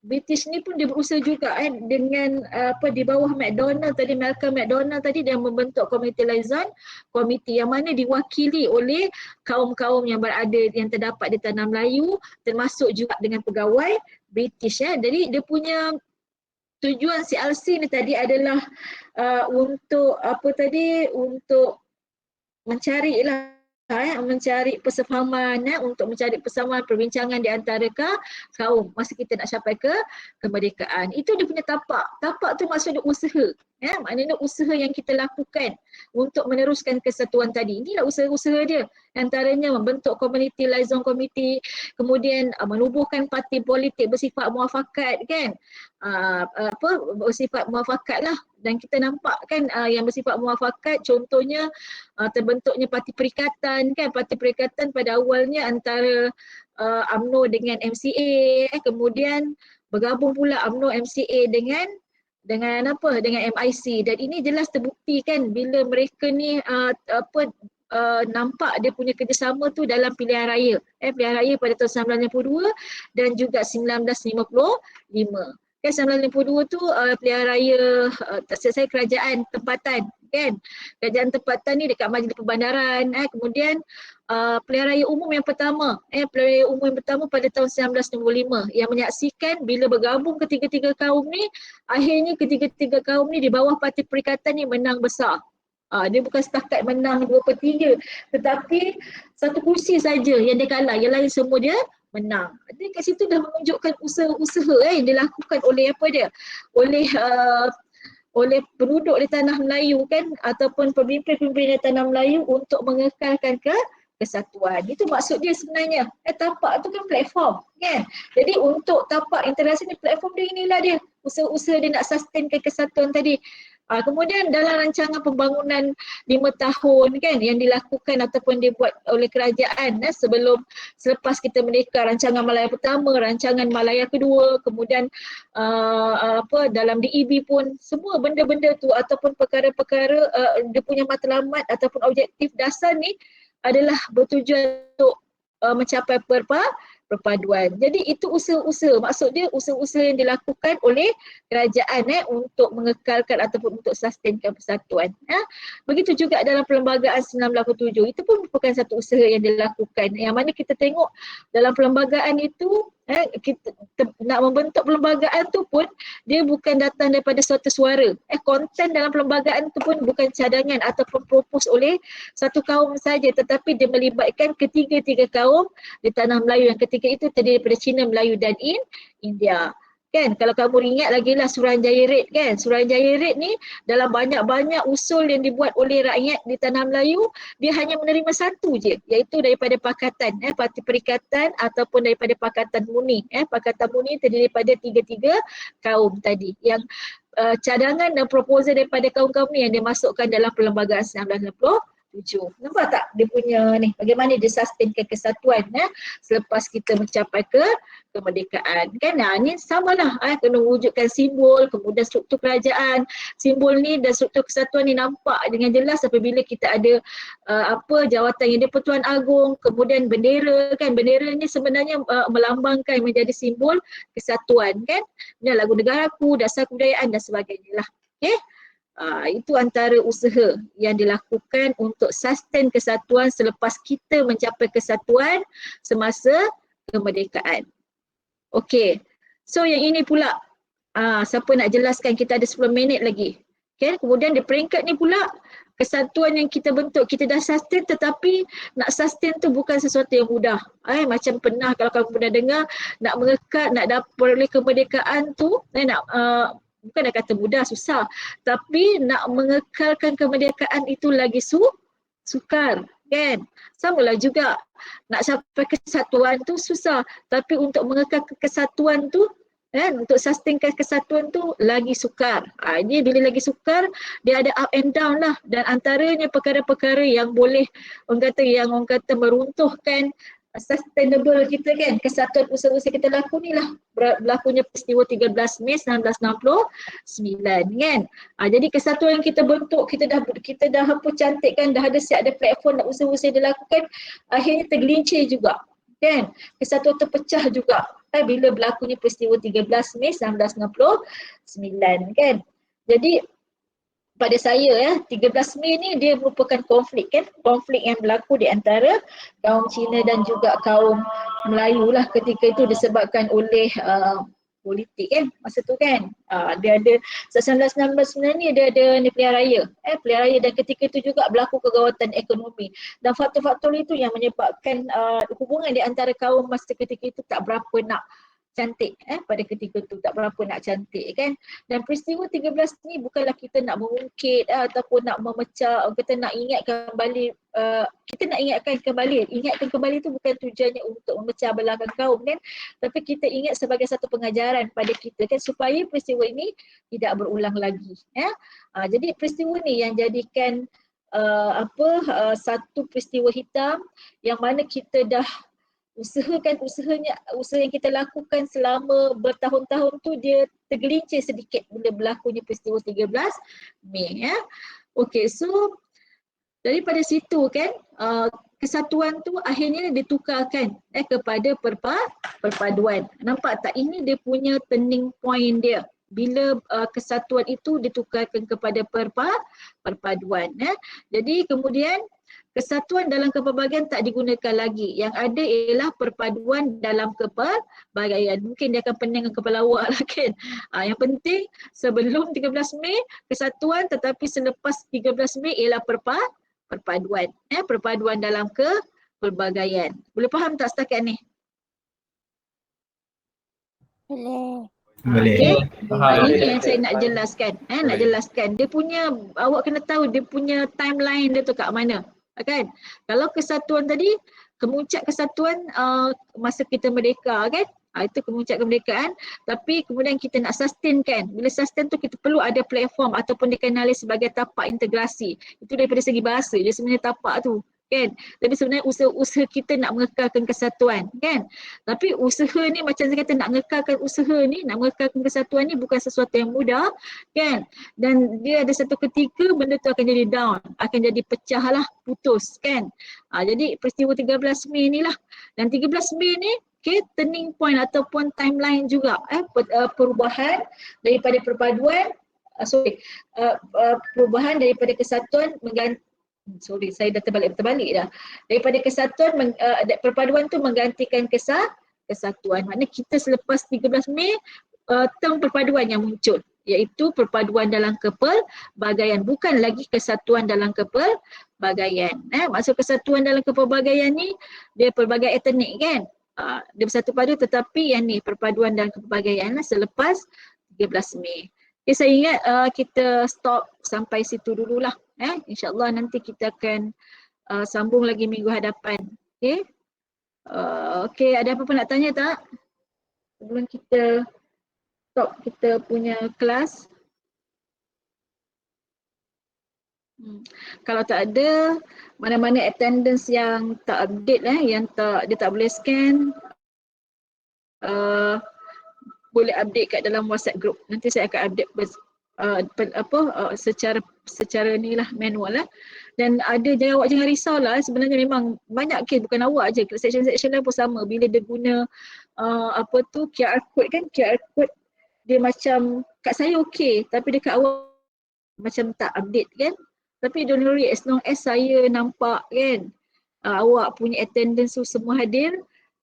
British ni pun dia berusaha juga dengan di bawah Malcolm McDonald tadi dia membentuk community liaison committee yang mana diwakili oleh kaum-kaum yang terdapat di tanah Melayu, termasuk juga dengan pegawai British. Jadi dia punya tujuan CLC ni tadi adalah untuk untuk mencari persefahaman, untuk mencari persamaan perbincangan di antara kaum masa kita nak capai kemerdekaan. Itu dia punya tapak. Tapak tu maksudnya usaha. Maknanya usaha yang kita lakukan untuk meneruskan kesatuan tadi. Inilah usaha-usaha dia. Antaranya membentuk community liaison committee, kemudian menubuhkan parti politik bersifat muafakat kan. Bersifat muafakat lah. Dan kita nampak kan yang bersifat muafakat, contohnya terbentuknya parti perikatan kan. Parti perikatan pada awalnya antara UMNO dengan MCA, kemudian bergabung pula UMNO MCA dengan MIC, dan ini jelas terbukti kan bila mereka ni nampak dia punya kerjasama tu dalam pilihan raya. Pilihan raya pada tahun 1952 dan juga 1955. Kan 1952 tu pilihan raya saya kerajaan tempatan kan. Kerajaan tempatan ni dekat Majlis Perbandaran. Kemudian pilihan raya umum yang pertama, pilihan raya umum yang pertama pada tahun 1965 yang menyaksikan bila bergabung ketiga-tiga kaum ni, akhirnya ketiga-tiga kaum ni di bawah Parti Perikatan ni menang besar. Dia bukan setakat menang 2/3 tetapi satu kursi saja yang dia kalah, yang lain semua dia menang. Jadi kat situ dah menunjukkan usaha-usaha yang dilakukan oleh apa dia? Oleh penduduk di tanah Melayu kan, ataupun pemimpin-pemimpin di tanah Melayu untuk mengekalkan kesatuan. Itu maksud dia sebenarnya. Tapak tu kan platform kan. Jadi untuk tapak interaksi ni, platform dia inilah dia. Usaha-usaha dia nak sustainkan kesatuan tadi. Kemudian dalam rancangan pembangunan 5 tahun kan yang dilakukan ataupun dibuat oleh kerajaan selepas kita merdeka, rancangan Malaya pertama, rancangan Malaya kedua, kemudian dalam DEB pun semua benda-benda tu ataupun perkara-perkara dia punya matlamat ataupun objektif dasar ni adalah bertujuan untuk mencapai perpaduan. Jadi itu usaha-usaha, maksud dia usaha-usaha yang dilakukan oleh kerajaan untuk mengekalkan ataupun untuk sustainkan persatuan. Begitu juga dalam perlembagaan 1987, itu pun merupakan satu usaha yang dilakukan. Yang mana kita tengok dalam perlembagaan itu, kita nak membentuk perlembagaan tu pun dia bukan datang daripada suatu suara. Konten dalam perlembagaan tu pun bukan cadangan ataupun propose oleh satu kaum saja, tetapi dia melibatkan ketiga-tiga kaum di tanah Melayu yang ketika itu terdiri daripada Cina, Melayu dan India. Kan, kalau kamu ingat lagi lah Suruhanjaya Red kan. Suruhanjaya Red ni dalam banyak-banyak usul yang dibuat oleh rakyat di tanah Melayu, dia hanya menerima satu je, iaitu daripada Pakatan, Parti Perikatan ataupun daripada Pakatan Muni. Pakatan Muni terdiri daripada tiga-tiga kaum tadi. Yang cadangan dan proposal daripada kaum-kaum ni yang dimasukkan dalam perlembagaan 1997. Nampak tak dia punya ni, bagaimana dia sustainkan kesatuan selepas kita mencapai kemerdekaan kan. Ni samalah kena wujudkan simbol, kemudian struktur kerajaan. Simbol ni dan struktur kesatuan ni nampak dengan jelas apabila kita ada jawatan yang di-Pertuan Agong, kemudian bendera kan. Bendera ni sebenarnya melambangkan menjadi simbol kesatuan kan. Dan lagu negaraku, dasar kebudayaan dan sebagainya lah. Okay. Itu antara usaha yang dilakukan untuk sustain kesatuan selepas kita mencapai kesatuan semasa kemerdekaan. Okey, so yang ini pula, siapa nak jelaskan, kita ada 10 minit lagi. Okay. Kemudian di peringkat ni pula, kesatuan yang kita bentuk, kita dah sustain tetapi nak sustain tu bukan sesuatu yang mudah. Macam pernah kalau kamu pernah dengar, nak mengekat, nak dapat oleh kemerdekaan tu, bukan nak kata mudah, susah. Tapi nak mengekalkan kemerdekaan itu lagi sukar kan. Samalah juga nak capai kesatuan tu susah. Tapi untuk mengekal kesatuan tu untuk sustainkan kesatuan tu lagi sukar. Ini bila lagi sukar, dia ada up and down lah. Dan antaranya perkara-perkara yang boleh orang kata meruntuhkan sustainable kita kan, kesatuan usaha-usaha kita laku ni lah berlakunya peristiwa 13 Mei 1969 kan. Jadi kesatuan yang kita bentuk, kita dah hampa cantikkan, dah ada siap ada platform nak usaha-usaha dilakukan, akhirnya tergelincir juga kan. Kesatuan terpecah juga bila berlakunya peristiwa 13 Mei 1969 kan. Jadi pada saya 13 Mei ni dia merupakan konflik kan, konflik yang berlaku di antara kaum Cina dan juga kaum Melayu lah ketika itu, disebabkan oleh politik kan masa tu kan. Dia ada 1969 ni dia ada ni pilihan raya, pilihan raya, dan ketika itu juga berlaku kegawatan ekonomi dan faktor-faktor itu yang menyebabkan hubungan di antara kaum masa ketika itu tak berapa nak cantik pada ketika tu, tak berapa nak cantik kan. Dan peristiwa 13 ni bukanlah kita nak mengungkit ataupun nak memecah, kita nak ingatkan kembali, ingatkan kembali tu bukan tujuannya untuk memecah belahkan kaum kan, tapi kita ingat sebagai satu pengajaran pada kita kan, supaya peristiwa ini tidak berulang lagi. Jadi peristiwa ni yang jadikan satu peristiwa hitam yang mana kita dah usaha yang kita lakukan selama bertahun-tahun tu dia tergelincir sedikit bila berlakunya peristiwa 13 Mei. Okey, so Daripada situ kan kesatuan tu akhirnya ditukarkan kepada perpaduan. Nampak tak? Ini dia punya turning point dia. Bila kesatuan itu ditukarkan kepada perpaduan. Jadi kemudian kesatuan dalam kepelbagaian tak digunakan lagi. Yang ada ialah perpaduan dalam kepelbagaian. Mungkin dia akan pening dengan kepala awak lah kan. Yang penting sebelum 13 Mei kesatuan, tetapi selepas 13 Mei ialah perpaduan. Perpaduan dalam kepelbagaian. Boleh faham tak setakat ni? Boleh. Okay. Ini yang saya nak jelaskan. Nak jelaskan. Dia punya, awak kena tahu dia punya timeline dia tu kat mana. Kan? Kalau kesatuan tadi, kemuncak kesatuan masa kita merdeka kan? Itu kemuncak kemerdekaan. Tapi kemudian kita nak sustain kan. Bila sustain tu kita perlu ada platform ataupun dikenali sebagai tapak integrasi. Itu daripada segi bahasa. Dia sebenarnya tapak tu. Kan? Tapi sebenarnya usaha kita nak mengekalkan kesatuan kan. Tapi usaha ni macam saya kata, nak mengekalkan usaha ni, nak mengekalkan kesatuan ni bukan sesuatu yang mudah kan. Dan dia ada satu ketika benda tu akan jadi down, akan jadi pecah lah, putus kan. Jadi peristiwa 13 Mei ni lah. Dan 13 Mei ni turning point ataupun timeline juga perubahan daripada perpaduan perubahan daripada kesatuan saya dah terbalik dah. Daripada kesatuan, perpaduan tu menggantikan kesatuan. Maknanya kita selepas 13 Mei, term perpaduan yang muncul. Iaitu perpaduan dalam kepelbagaian. Bukan lagi kesatuan dalam kepelbagaian. Maksud kesatuan dalam kepelbagaian ni, dia pelbagai etnik kan. Dia bersatu padu, tetapi yang ni perpaduan dalam kepelbagaian selepas 13 Mei. Saya ingat kita stop sampai situ dululah. InsyaAllah nanti kita akan sambung lagi minggu hadapan. Okay, ada apa-apa nak tanya tak? Sebelum kita stop kita punya kelas. Kalau tak ada, mana-mana attendance yang tak update yang dia tak boleh scan, boleh update kat dalam WhatsApp group. Nanti saya akan update secara ni lah, manual lah. Dan awak jangan risau lah, sebenarnya memang banyak kes, bukan awak je, section-section lain pun sama. Bila dia guna QR code kan, QR code dia macam kat saya okey, tapi dekat awak macam tak update kan. Tapi don't worry, as long as saya nampak kan awak punya attendance tu semua hadir,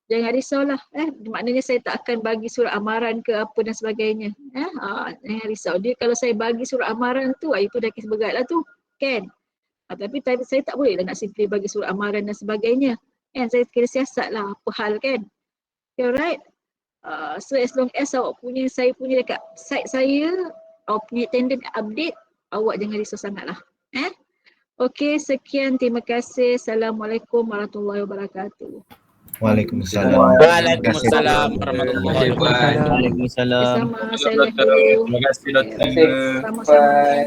jangan risaulah. Maknanya saya tak akan bagi surat amaran ke apa dan sebagainya. Jangan risau. Dia kalau saya bagi surat amaran tu, itu dah kes berat lah tu kan. Tapi saya tak boleh lah nak simply bagi surat amaran dan sebagainya kan. Saya kira siasat lah apa hal kan. Okay, alright. So as long as saya punya dekat site saya, awak punya attendance update, awak jangan risau sangat lah. Okay, sekian, terima kasih. Assalamualaikum warahmatullahi wabarakatuh. Waalaikumsalam. Waalaikumsalam warahmatullahi wabarakatuh. Sama, saya dulu. Terima kasih doktor. Sama-sama.